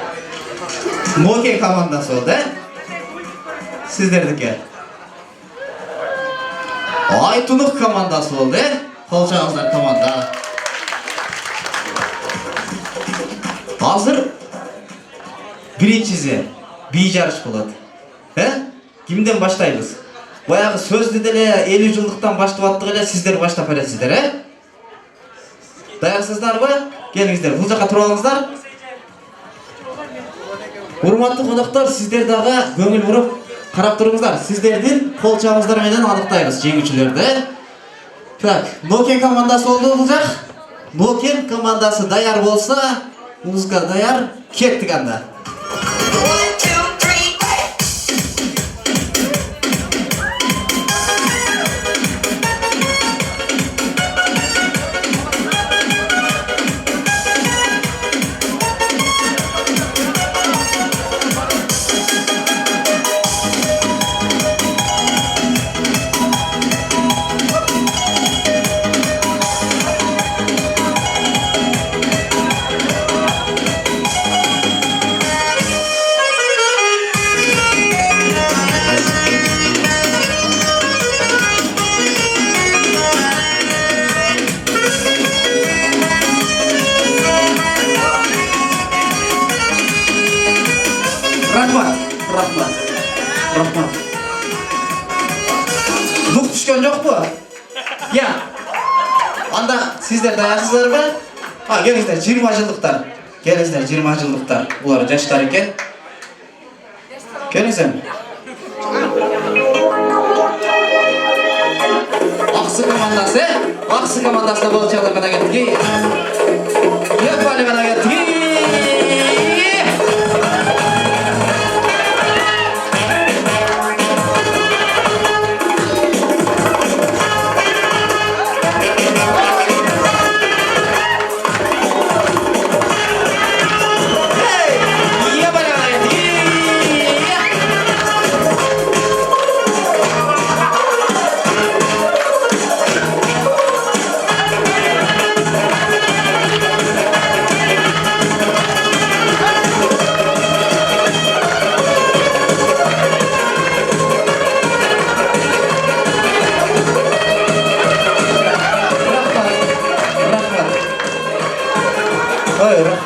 Нокен командасы болды, Сіздердікі. Айтұнық командасы болды, Қолшағыздар команда. Азыр біріншісі би жарыш болады. Кімден баштаймыз? Баяғы сөзді деле 50 жылдықтан баштап аттық еле, сіздер баштап бересіздер, Даяқсыздар ба? Келіңіздер, бұл жаққа тұра алыңыздар. Урматты қонақтар, сіздер дағы көңіл бұрып қарап тұрыңыздар. Сіздердің қолшағыздар менен анықтаймыз жеңушілерді. Так, Нокен командасы oldu бұл жақ. Нокен командасы даяр болса, музыка даяр, кеттік анда. Рахмат. Дух түшкен жоқ па? Анда сіздер даясыздар ба? Келіңіздер, 20 жылдықтар. Келіңіздер, 20 жылдықтар. Бұлар жаштар екен. Келіңіздер. Ақсы командасы болып жағдар қана кеттіге. Епалі қана кеттіге.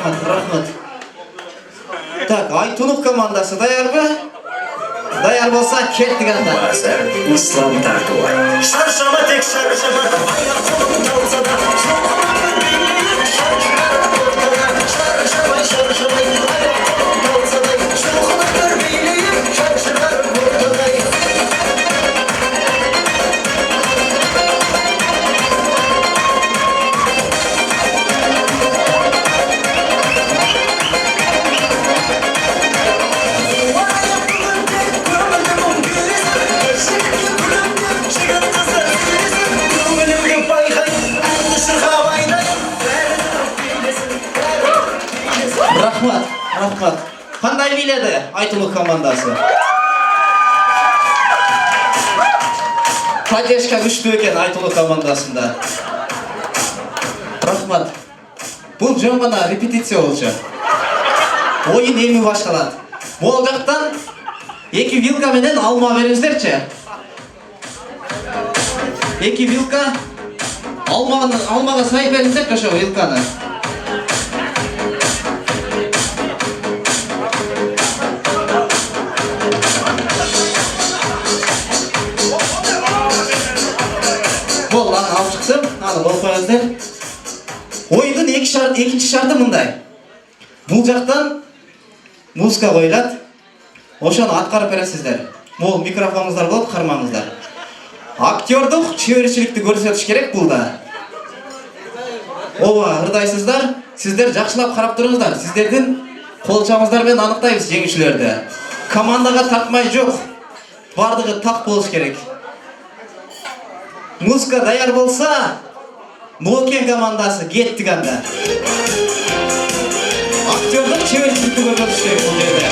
Рахмат. Так, Айтұнық командасы даяр ба? Даяр болса, кеттік анда. Базар ислам тартуы. Шаршама тек шаршама, аяқ қолым талса да, шаршамай, аяқ қолым талса да, шоқына бір билейім, шаршырар ортадай. Рахмат, рахмат. Қандай биледі Айтулы командасы? Поддержка күшті екен Айтулы командасында. Рахмат. Бұл жөн ғана репетиция болчу. Ойын эми башталат. Ол жақтан 2 вилка менен алма бериңиздерчи. 2 вилка алмаға сайып бериңиздер ошо вилканы. Бол, аны алып шықтым, аны болып қойыңыздар. Ойындың екінші шарты мындай. Бұл жақтан музыка қойылады. Ошоны аткарып бересиздер. Мол микрофонуңуздар болот, кармаңыздар. Актердук чөбөрчүлүктү көрсөтүш керек булда. Ооба, ырдайсыздар. Сиздер жакшылап карап туруңуздар. Сиздердин кол чабыңыздар менен аныктайбыз жеңүүчүлөрдү. Командага тартмай жок. Бардыгы так болуш керек. Музыка даяр болса, Нокен командасы кеттик анда. Актердук чөбөрчүлүктү көрсөтүш керек бул жерде.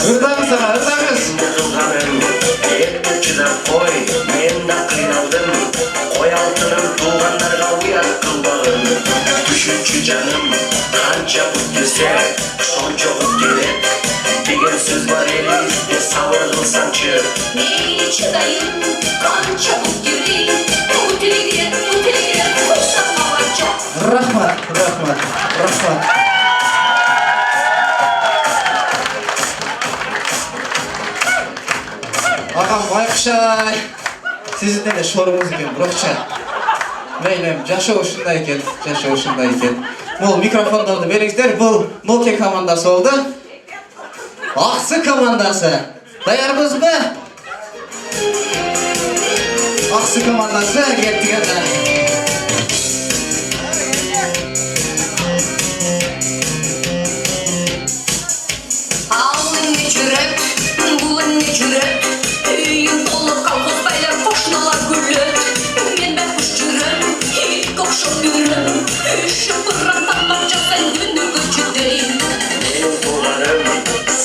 Ырдаңыз аға, ырдаңыз! Қой, мен да қиналдым. Қой алтыным туғандарға уят қылбағын. Үшінші жаным, қанша бұт десе, сонша бұт керек. Деген сөз бар елімізде сабыр қылсаңшы. Мейлі шыдайын, қанша бұт керек. Өтілігер, қойсам аванша. Рахмат, рахмат, рахмат. Ағам байқұшай, сіздің де шорыңыз екен, бұрықша. Мейлем, жашау ушундай екен. Бұл микрофондарды беріңіздер, бұл Нокен командасы oldu. Ақсы командасы. Даярбыз бі? Ақсы командасы кеттік еді.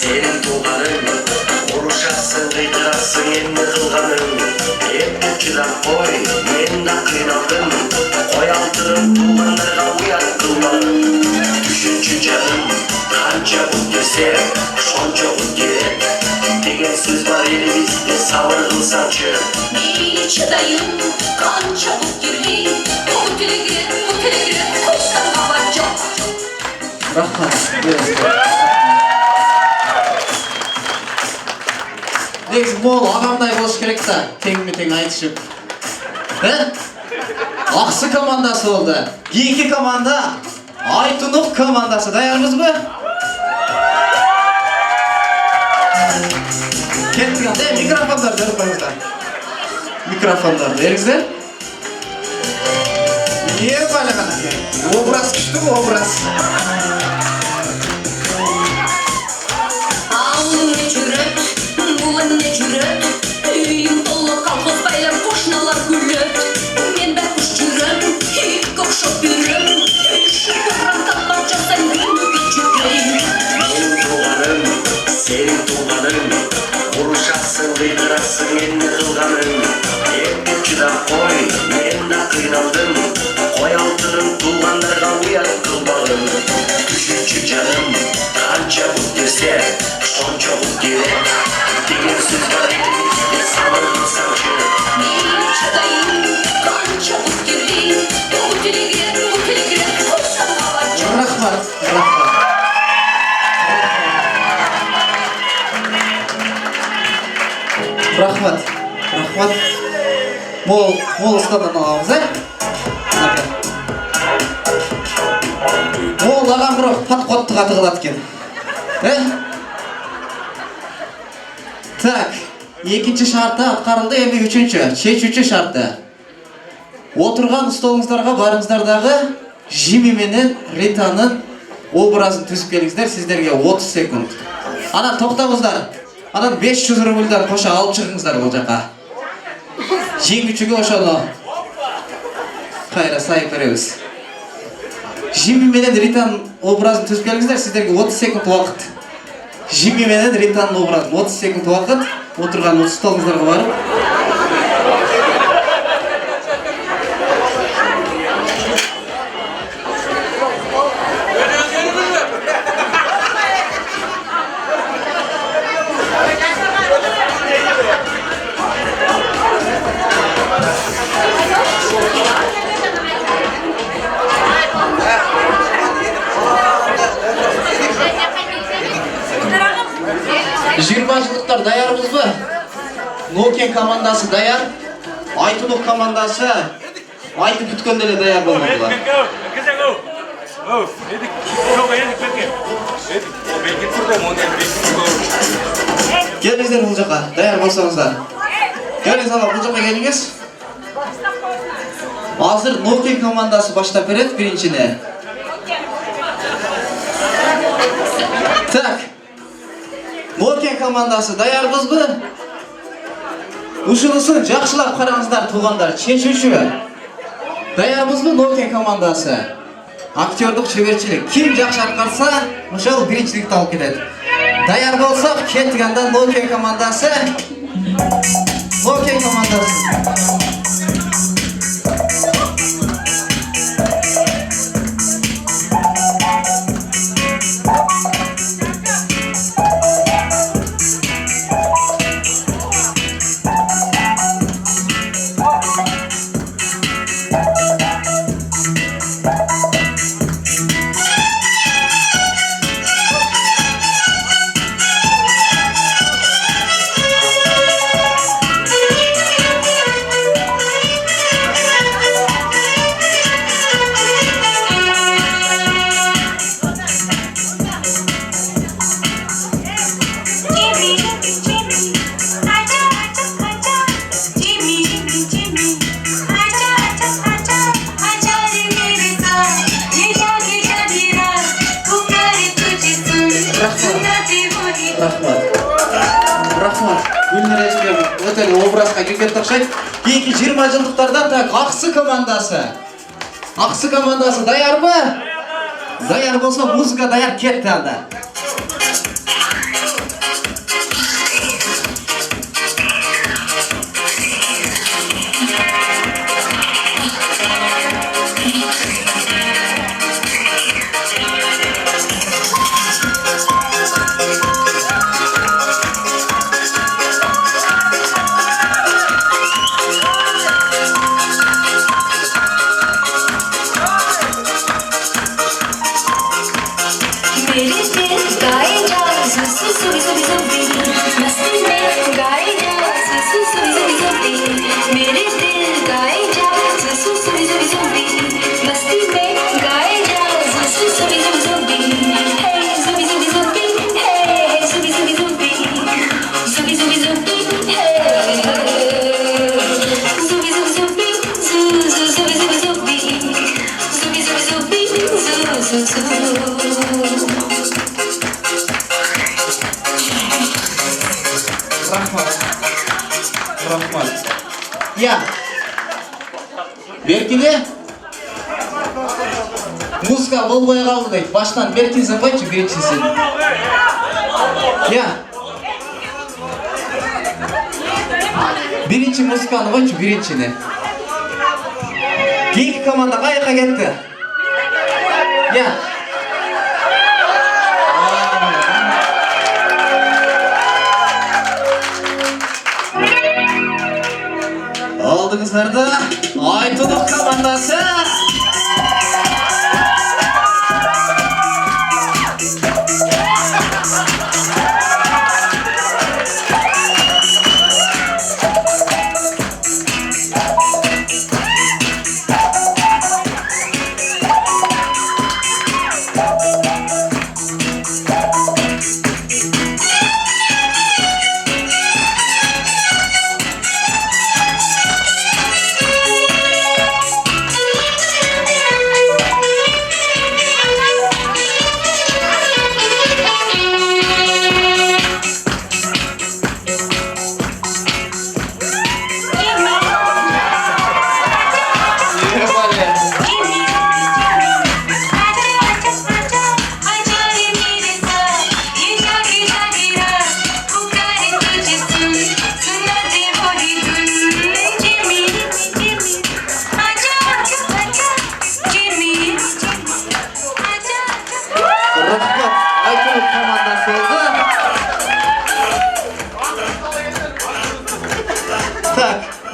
Senin tuğanın, vuruşasın, kıydırasın, enni kılganın. Hep çırak koy, men da kıynaldım. Koy altırım, tuğanlarga uyat kılmalım. Düşünçü canım, kança bu dese, şonça bu gerek. Degen söz var elimizde, sabır kılsançı. Meyli çıdayın, kança bu gerek. Ötülügür, koysam avacak. Rahmat, негізі мол ағамдай болуш керек та, тең айтышып. Ақсы командасы болды. 2 команда, Айтунук командасы. Даярбыз бі? Кеттік анда, микрофондар беріп қойыңыздар. Микрофондар беріңіздер. Балі ғана. Образ күшті бұл, образ. Ne cüret, üyüm dolu kalkız bayram koşnalar güllet. Men ben kuş cürem, hep kokşop yürüm. Şu kırım tapmaca sen günü geçireyim. Benim tuğanım, senin tuğanın. Vuruşasın, kıydırasın, enni kılganın. Hep çırak koy, men da kıynaldım. Koy altırım, tuğanlarga uyat kılbağın. Düşünçü canım, kança bu dese, şonça bu gerek. Degen söz var elimizde, sabır kılsançı. Meyli çıdayın, kança bu gerek. Ötülügür, koysam avacak. Rahmat. Rahmat. Mol ısladan alamız, Мол ағам бұрық пат-қотты қатығылат кен. Так, Экинчи шарты аткарылды, эми үчүнчү, чечүүчү шарты. Отурган столуңуздарга барыңыздар дагы Жими менен Ританын образын түзүп келиңиздер. Сиздерге 30 секунд. Анан токтоңуздар. Анан 500 рубльдан кошо алып чыгыңыздар бул жака. Жеңүүчүгө ошону кайра сайып беребиз. Жими менен Ританын образын түзүп келиңиздер. Сиздерге 30 секунд убакыт. Жими менен Ританын образын 30 секунд убакыт. Отурган столуңуздарга барып. Жылдықтар даярбызбы? Нокен командасы даяр. Айтунук командасы айтып күткөндө эле даяр болмодулар. Келиңиздер бул жака, даяр болсоңуздар. Келиңиздер бул жака келиңиз. Азыр Нокен командасы баштап берет биринчини. Так. Нокен командасы даярбызбы? Ушунусын жакшылап караңыздар туугандар, чечүүчү. Даярбызбы Нокен командасы? Актёрдук чеберчилик. Ким жакшы аткарса, ошол биринчиликти алып кетет. Даяр болсок, кеттик анда Нокен командасы. Нокен командасы. Рахмат. Гүлнар эжем өтө образга кирген окшойт. Кийинки 20 жылдыктардан так Аксы командасы. Аксы командасы даярбы? Даяр болсо музыка даяр, кетти анда. Я. Беркине. Музыка болбой калды дейт. Баштан беркинсең койчу биринчисин. Я. Биринчи музыканы койчу, биринчини. Кийинки команда каяка кетти? Я. Алдыңыздарда Айтунук командасы.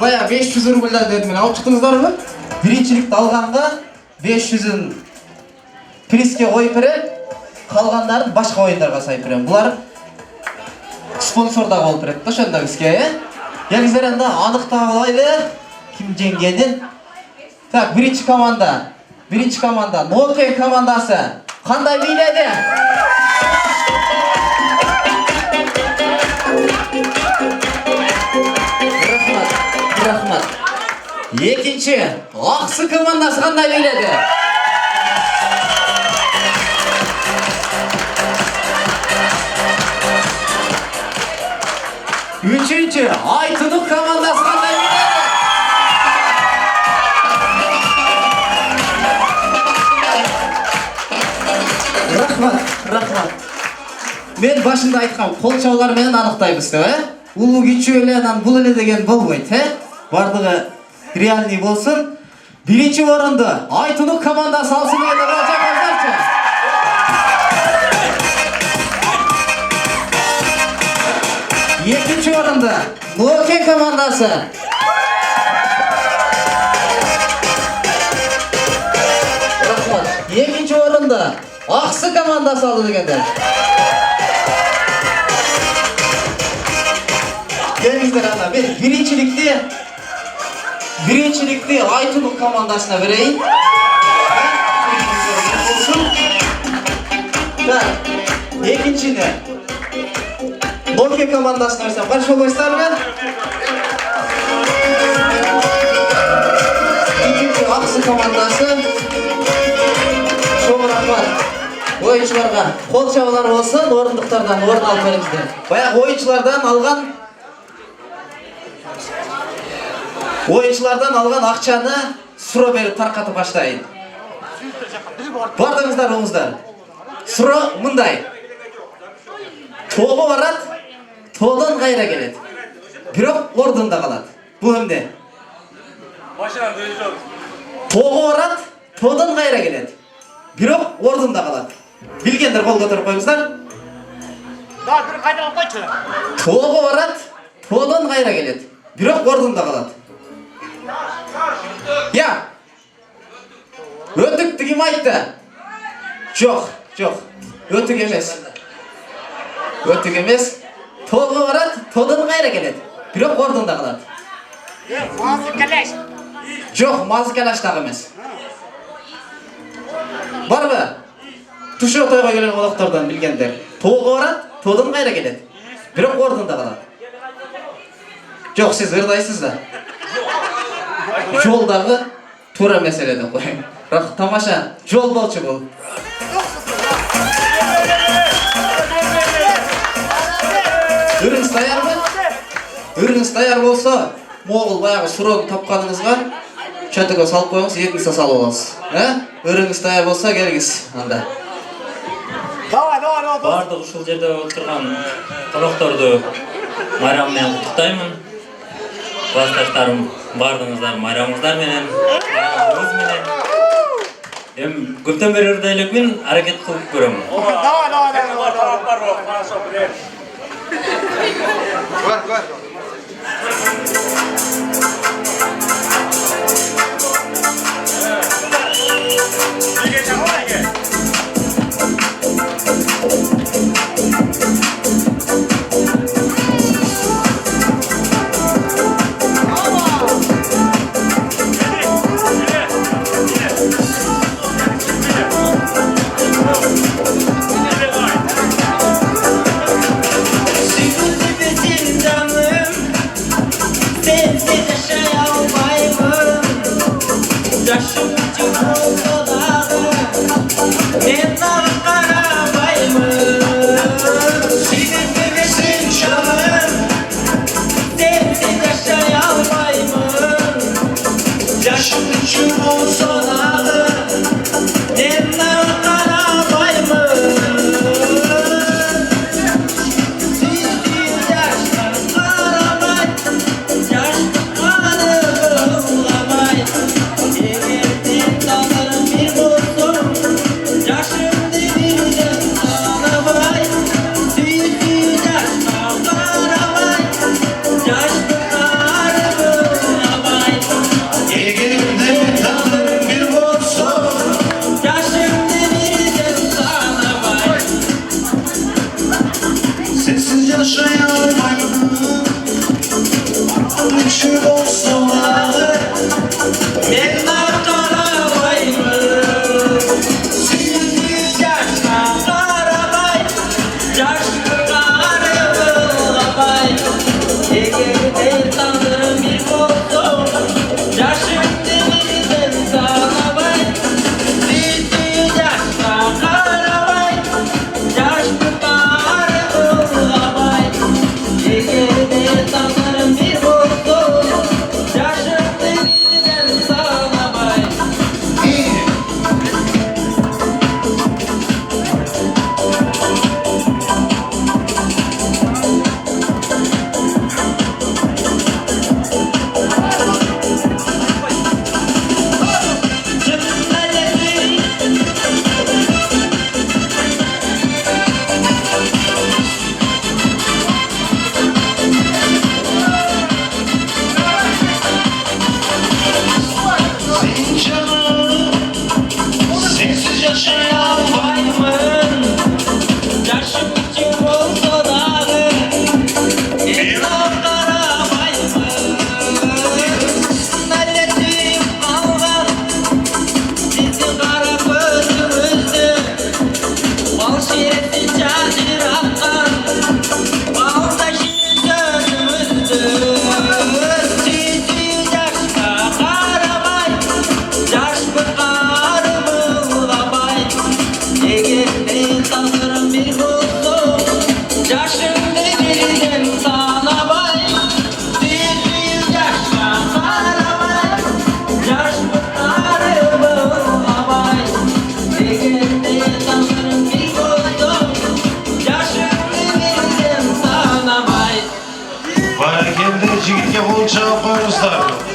Baya 500 ruble'den men alıp çıktınızlarmı? Birincilikti alğanга 500'ün priske koyup berep, kalgandарын başka oyunlarga sayıp berem. Bular sponsor da bolup berет, ошондо бизге, Келиңиздер анда аныктап алайлы ким жеңгенин. Так, birinci komanda Nokia komandасы кандай бийледи? Рахмат. Экинчи Аксы командасы кандай бийледи? Üçüncü Aytunuk komandası kандай biyledi? Рахмат. Мен башында айткам, кол чабуулар менен аныктайбыз деп, Улуу күчү эле анан бул эле деген болбойт, Бардыгы реальный болсун. Биринчи орунду Айтунук командасы алсын дегенде чакырыңыздарчы. Екінші орында Nokia командасы. Рахмат. Екінші орында Аксы командасы алды дегендер. Келиңиздер анда, мен биринчиликти Айтунук командасына берейин. Так, экинчини Nokia komandasına versem, karşı olmayıslarla İkinci Aksı komandası. Çok rahmat. Oyuncularga kol çabalar olsun, orunduklardan orun alıp verimizdir. Bayağı oyunculardan algan akçanı suro berip tarqatıp başlayın. Bardыңыздар, оңуздар. Suro мындай. Тоғы барат, тоғдан қайра келет. Бирок ордунда калат. Бул эмне? Тоғы барат, тоғдан қайра келет. Бирок ордунда калат. Билгендер кол көтөрүп коюңуздар. Да, бир кайдалап койчу. Тоғы барат, тоғдан қайра келет. Бирок ордунда калат. Я. Өтүк ким айтты? Жок. Өтүк эмес. Тоғы барат, тоғдан қайра келет. Бирок ордунда калат. Мазыкалаш. Жок, мазыкалаш дагы эмес. Барбы? Тушо тойго келген коноктордон билгендер. Тоғы барат, тоғдан қайра келет. Бирок ордунда калат. Жок, сиз ырдайсыз да. Жолдагы туура маселеден коюң. Бирок тамаша жол болчу бул. Үріңіз даяр болса, моғыл баяғы суроны тапқаныңызға чөтігі салып қойыңыз, етіңізді салып аласыз. Үріңіз даяр болса, келіңіз анда. Бардық ушул жерде отырған қонақтарды майраммен құттықтаймын. Классташтарым, бардыңыздар майрамыңыздар менен, майрамыңыз менен. Көптен бері үрдәйлекпен әрекет қылып көремін. Бар.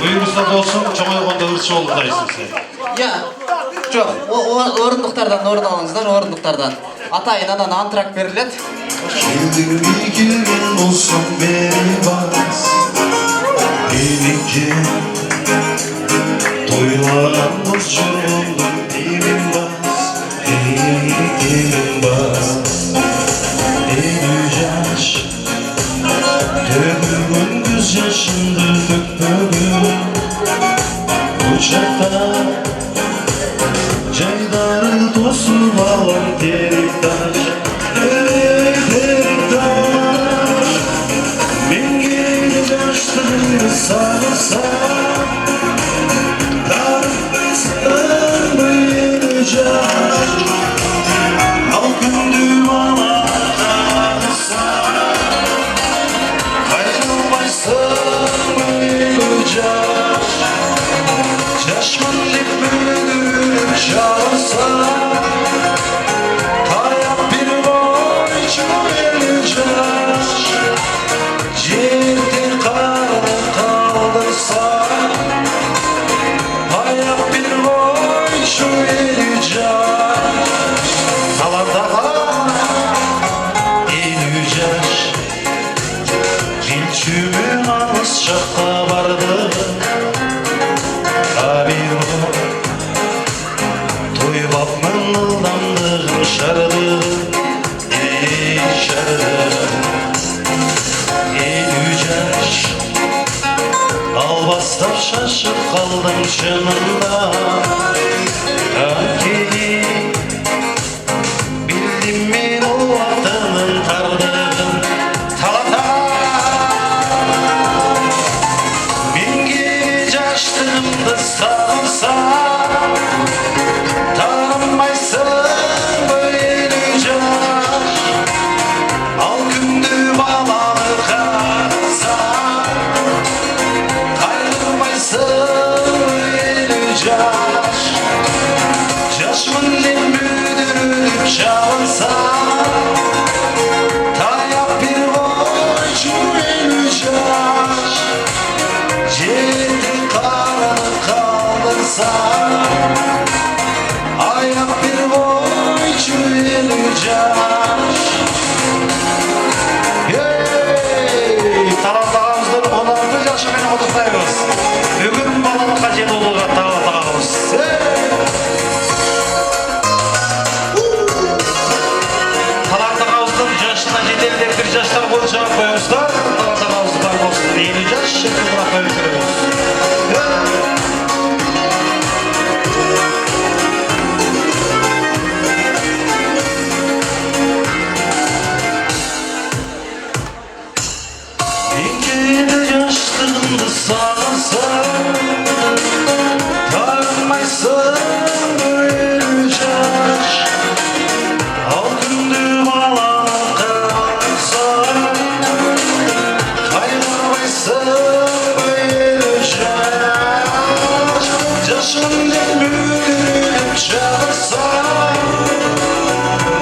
Buyursa dostum, çoğaygonda hırçı olundayısın sen. Ya, жоқ, орындықтардан орын алыңыздар, орындықтардан. Атайын антракт беріледі. Kelgen olsam beni bas Benimki Toylanan dostum Elim bas Elim bas Eylül yaş Dövümün göz yaşındı dökmөгüm Uçakta Caydarı tosup alan terik taş Sarılsam Darbesten büyüyeceğim Halkın dümana sarılsam Ayrılmaysın büyüyeceğim Yaşman dip büyüdürüp çağırsam Hayat bir boy çöğüleceğim Yerdir karnı kaldırsa Hayat bir boy şu eleceğim Salatağa eleceğim Rilçümün anız şakta vardı Kabir o Toybapmın ıldandığı şardı şardı Albastap şaşıp kaldım şınında Kanki Bildim mi o adamın tardığın Talata Bin gece açtığımda sarılsa Tanınmaysın böylece Al gündü bağlanır kalsa Yaşmın din büyüdürüp çalınsa Tayyap bir boycu eleceğiz Yedi karnı kaldırsa Ayak bir boycu eleceğiz Talatağımızdır 16 yaşı beni otuktayız Bugün balıkta jet oluğa talatağımız Talatağımızdır yaşına jedeldir bir yaşlar boyunca koyuyorlar Talatağımızdan olsun diyeceğiz şimdi buna koyuyoruz Tanınmaysın böyleceğiz Halkın düğmalar kalsa Kaynamayısın böyleceğiz Yaşın din büyüdürüp çağırsa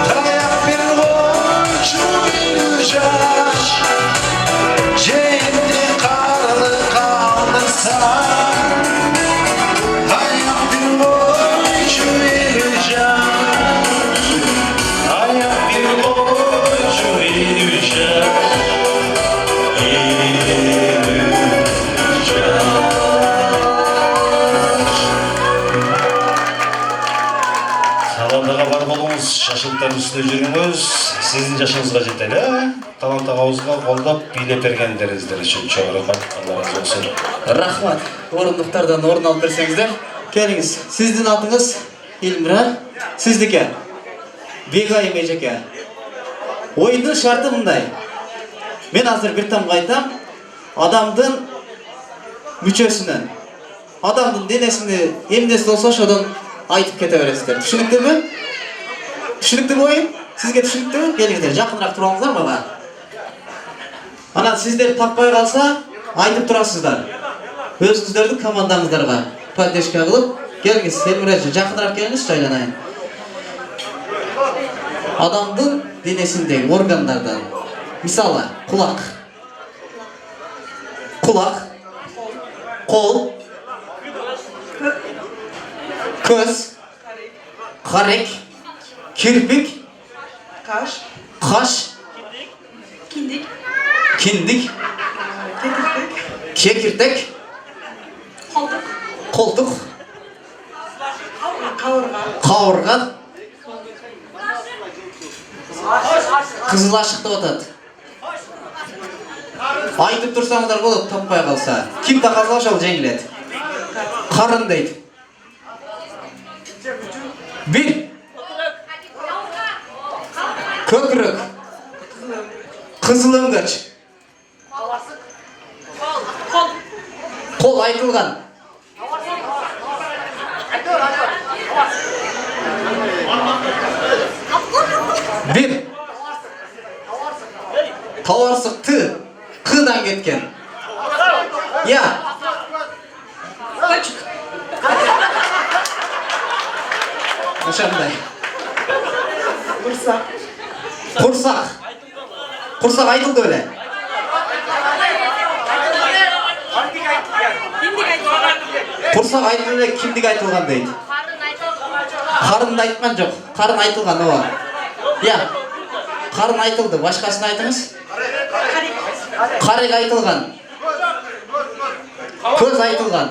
Dayak bir boycu bileceğiz Cehilli karnı kaldırsa Hayat bir boycu vereceğim Hayat bir boycu vereceğim Talantağa var bolуңуз, шашылтар үстүнө жүрүңүз. Сиздин жашыңызга жетели, талантагыбызга колдоп бийлеп бергендериңиздер үчүн чоң рахмат. Алла разы болсун. Рахмат. Орындықтардан орын алып берсеңіздер. Келіңіз. Сіздің атыңыз Илмира, сіздікі Бегай Межеке. Ойындың шарты мындай. Мен азыр бір тамға айтам. Адамдың мүчөсүнөн, адамдың денесini эмнеси болсо ошодон айтып кете бересиздер. Түшүнүктүүбү? Түшүнүктүүбү ойын? Сизге түшүнүктүүбү? Келиңиздер, жакыныраак туруп алыңыздар мага. Анан сиздер таппай калса, айтып турасыздар. Өзүңүздөрдүн командаңыздарга поддержка кылып, келиңиз, Элмиражы, жакыныраак келиңиз, айланайын. Адамдын денесиндеги органдардан, мисалы, кулак, Kol. Köz. Karek. Kirpik. Kaş. Kaş. Kindik. Kindik. Kekirdek. Çekirdek. Koltuk. Koltuk. Kavurgan. Kavurgan. Kızıl aşıkta otat. Айтып тұрсаңыздар болады, таппай қалса. Ким тақалса ошол жеңіледі. Қарын дейді. 1. Көкірек. Қызыл өңгөч. Қол айтылған. Bir. Tavarsық Т. Қыдан кеткен. Я. Ошандай. Құрсақ. Құрсақ. Құрсақ айтылды өле. Құрсақ айтылды, кимдик айтылған дейді. Қарынды айтқан жоқ. Қарын айтылған оға. Я. Қарын айтылды, башқасын айтыңыз. Қарек айтылған. Көз айтылған.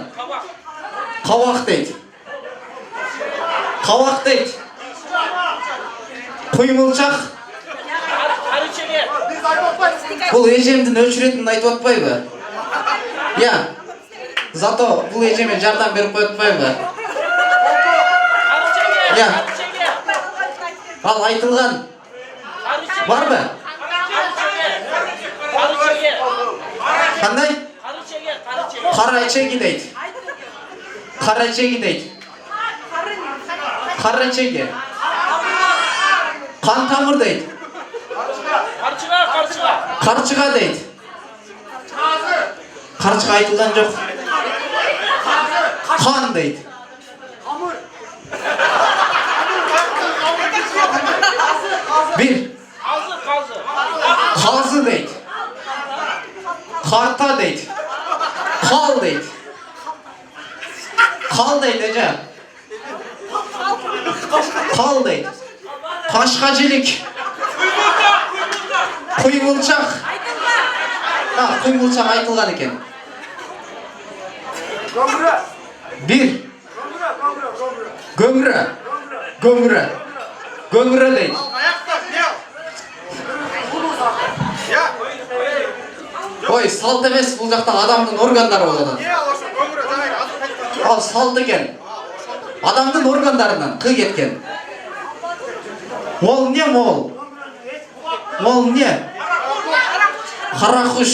Қауақ дейді. Қауақ дейді. Құймылчақ. Бұл ежемдің өшіретінін айтып отпай ба? Я. Зато бұл ежеме жардам беріп қойытпай ба? Я. Ал айтылған. Бар ба? Қандай? Қарачеги дейді. Қарачеги дейді. Қарачеги. Қан тамыр дейді. Қарчыға дейді. Қарчыға айтылған жоқ. Қан дейді. Bir. Қазы дейді. Қарта дейді. Қал дейді. Қал дейді, әжа. Қал дейді. Қашқа желік. Құймылчақ. Құймылчақ айтылған екен. Bir. Gömrü. Gömrü. Gömrü дейді. Ой, салт емес, бұл жақта адамның органдары болады. Ал салт екен. Адамның органдарынан қы кеткен. Мол не мол? Мол не? Қарақұш.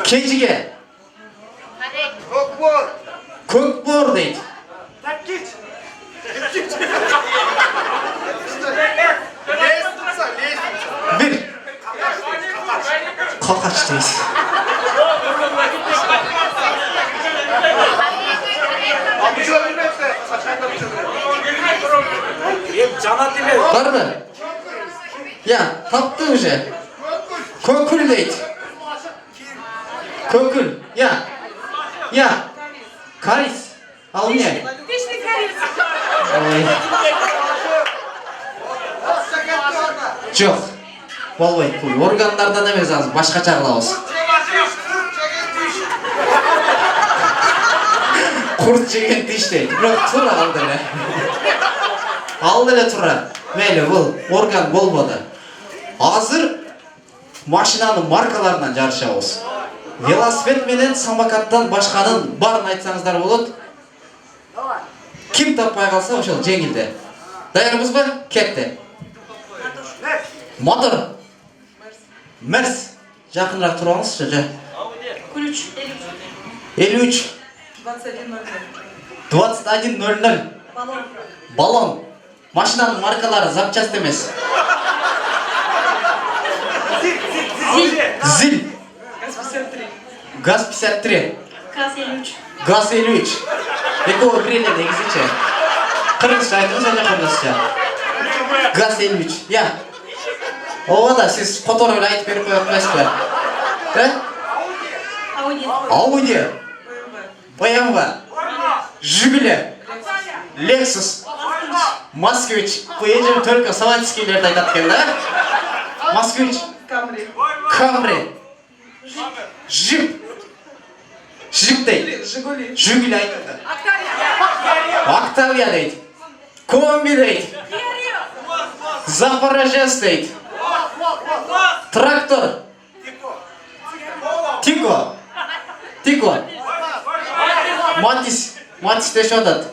Кежіге. Көкбор дейді. Bir. Қақач дейсіз. Бар ма? Я, тапты уже. Көкіл дейді. Көкіл. Я. Карис. Ал не? Жоқ. Болбайды, бұл органдардан емес аз, башқа жағылауыз. Құрт жеген тиш дейді. Бірақ тұра алдылы. Алдылы тұра. Мәйлі, бұл орган болмады. Азыр машинаның маркаларынан жарышауыз. Велосипед менен самокаттан башқанын барын айтсаңыздар болады. Ким таппай қалса, ошол жеңілді. Даярбыз ба? Кетті. Мотор. Мерс. Жақынырақ тұраңыз, жа. 53. 21:00. Баллон. Машинаның маркалары запчасть емес. Зил. Газ 53. Газ 53. Екеуі біріне негізінше. Қырғызша айтыңыз, және қырғызша. Газ 53. Я. Оға да сіз қотор ойлы айтып беріп қойып мәсті. Audi, BMW, Жигули, Lexus, Moskvich, koyacağım только Savatskiy'lerde aytatken da. Moskvich, Camry, Jeep, Jeep deydi. Жигули aytadi. Octavia deydi. Kombi deydi. Zaporojets deydi. Traktor. Tiko. Matiz de şodat.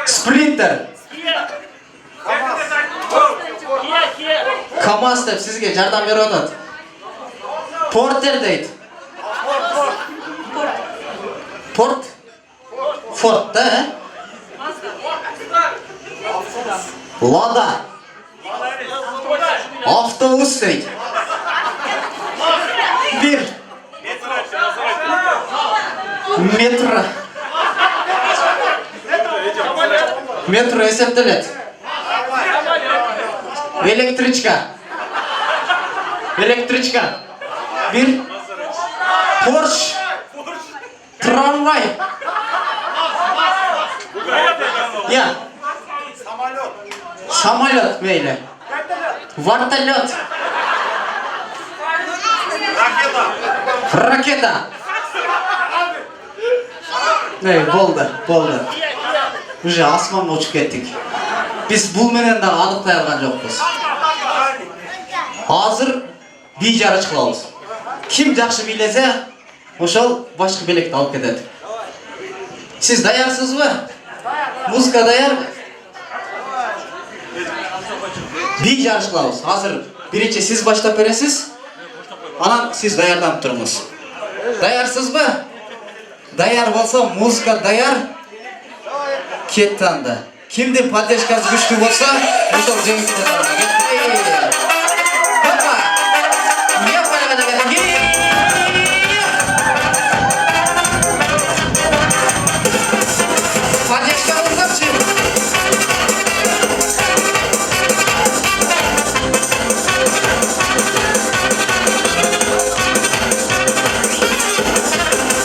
Sprinter. Kamaz deb sizge jardam berip atat. Porter deydi. Ford da, he? Lada. Avtobus deydi. Bir. Metro eseptilet. Elektriçka. Bir. Porsche. Tramvay. Ya. Samolyot meyle. Vartalyot. Raketa. Ne boldu. Уже asmanla uçup kettik. Biz bul menen de anıqlay algan jokpuz. Hazır bir jara çıkılabız. Kim жақсы biylese, oşol başka belekti alıp ketedi. Siz dayarsınız mı? Muzika dayar mı? Bir jara çıkılabız. Hazır birinci siz başlap beresiz. Anan siz dayardanıp turunuz. Dayarsınız mı? Dayar bolsa muzika dayar. Ketти анда. Kimde поддержкасы күчтүү болса, ошол жеңишке тарабына кетти. Папа. Я полагаю, поддержка болсачы.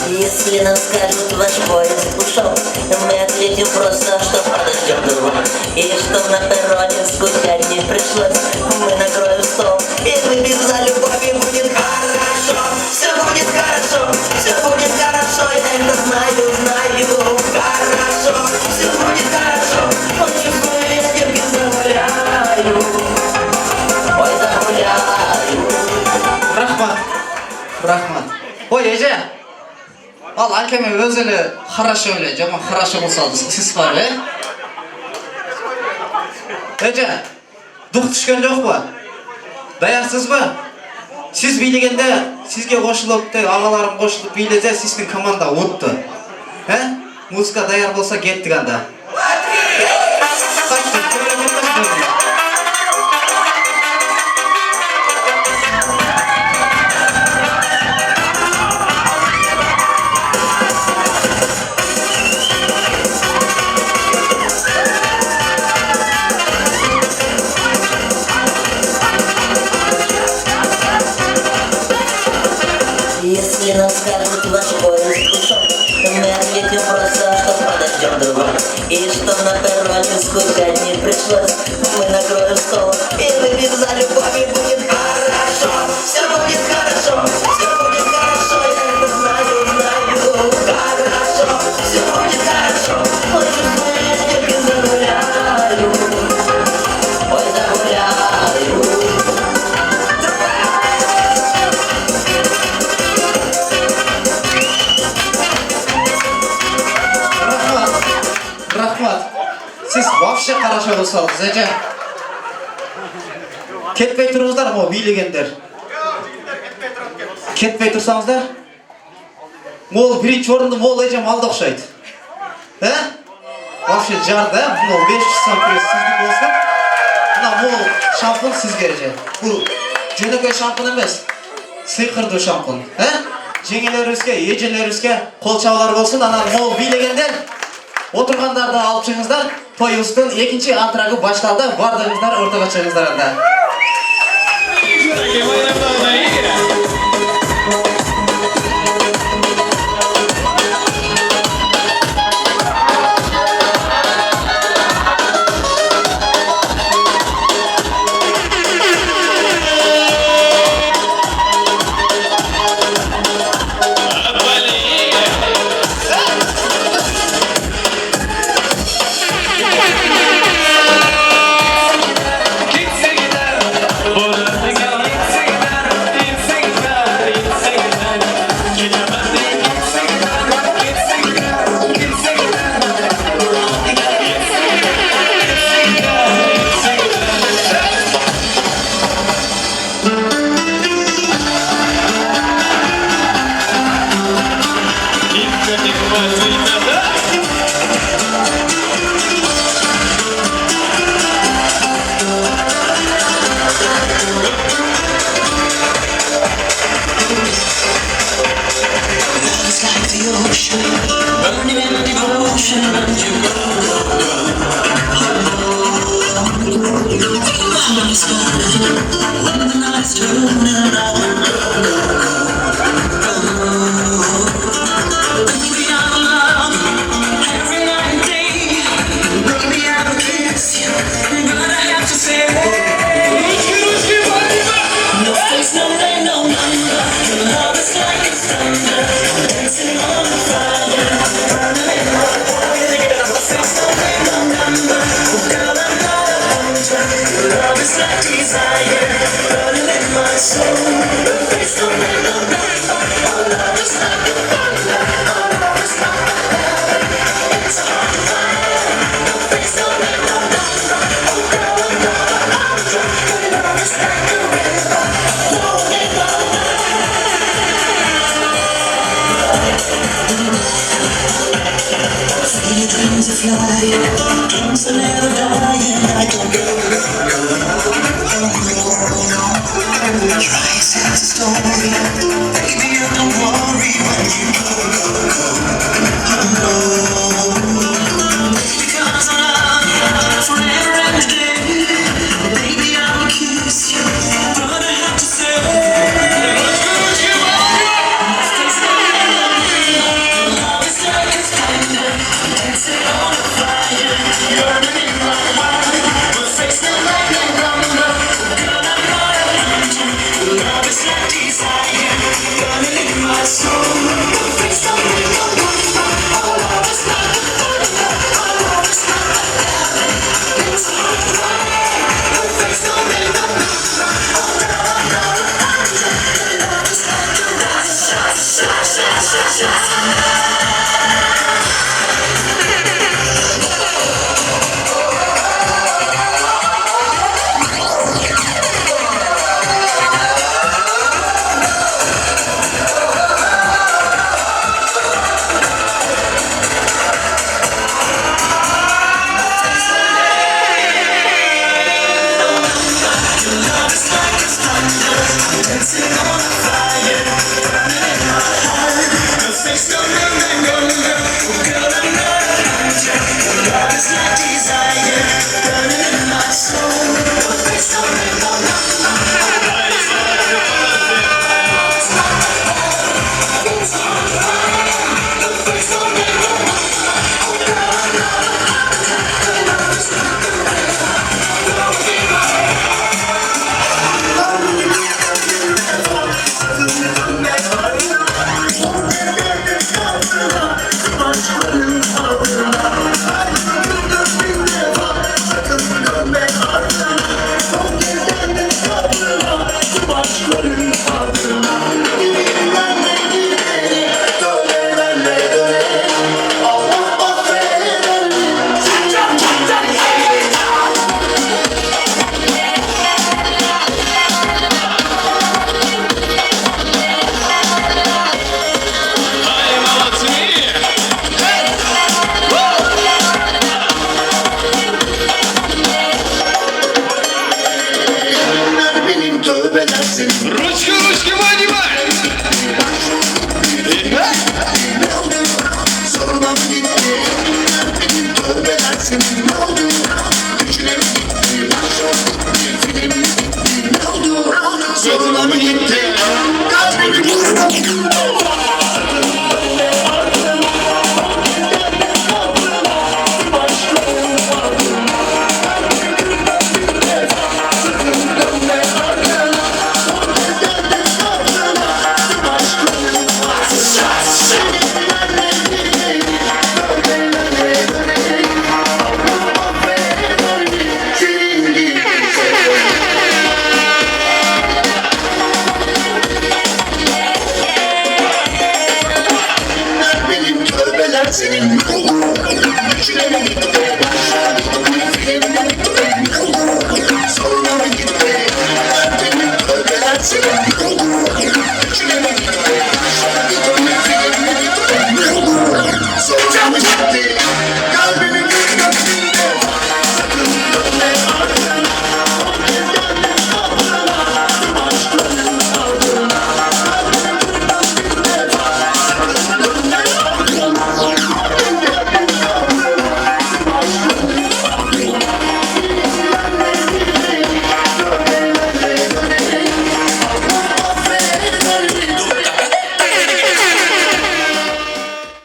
Если нам скажут, ваш поезд ушел, мы ответим просто, что подождем его. И что на перроне скучать не пришлось, мы накроем стол и выпьем за любовь, и будет хорошо. Все будет хорошо, все будет хорошо, я это знаю. Хорошо, все будет хорошо, он чувствую, я девки загуляю. Ой, загуляю. Рахмат. Ой, Эже. Ал акеме өзү эле хорошо эле, жаман хорошо болсо сиз бар, Эже, дук түшкөн жокпу? Даярсызбы? Сиз бийлегенде сизге кошулуп, агаларым кошулуп бийлесе, сиздин команда утту. Музыка даяр болсо кеттик анда. Если нам скажут, ваш поезд ушел, мы ответим просто, что подождем другой. И что на перроне скучать не пришлось, мы накроем стол и выпьем за любовь, и будет хорошо. Все будет хорошо, все будет хорошо, я это знаю. Хорошо, все будет хорошо, ой, чувствую, я девки загуляю. Ой, загуляю. Рахмат. Siz вообще хорошо болсоңуз, эже. Кетпей туруңуздар, могу бийлегендер. Кетпей турсаңыздар. Мол биринчи орунду мол эже малды окшойт. Вообще жар да, мол 500 сом сиздик болсо. Мына мол шампунь сизге эже. Бул жөнөкөй шампунь эмес. Сыйкырдуу шампунь, Жеңелерибизге, эжелерибизге кол чабалар болсун, анан мол бийлегендер. Отырғандарды алып шығыңыздар, тойымыздың екінші антрагы башталды, бардыңыздар ортаға шығыңыздар анда. ocean, burning in devotion, and you go, My heart is falling when the nights turn and I will Baby, I will love you every night and day. Baby, I will kiss you, but I have to say, no face, no name, no number. Your love is like a thunder, dancing on the fire, burning in my heart. No face, no name, no number. Girl, I'm not a hunter. Your love is like desire, burning in my soul. No face, no name, no number. Our love is like a thunder. Our love is like a fire. It's on fire. No face, no name, no number. Oh, girl, I'm not a hunter. Your love is like a river. See your dreams are flying, dreams are never dying. I don't go. Try to tell the story, baby. I don't worry when you go. Because I love you forever and a day. Baby, I will kiss you, but I have to say. Love is like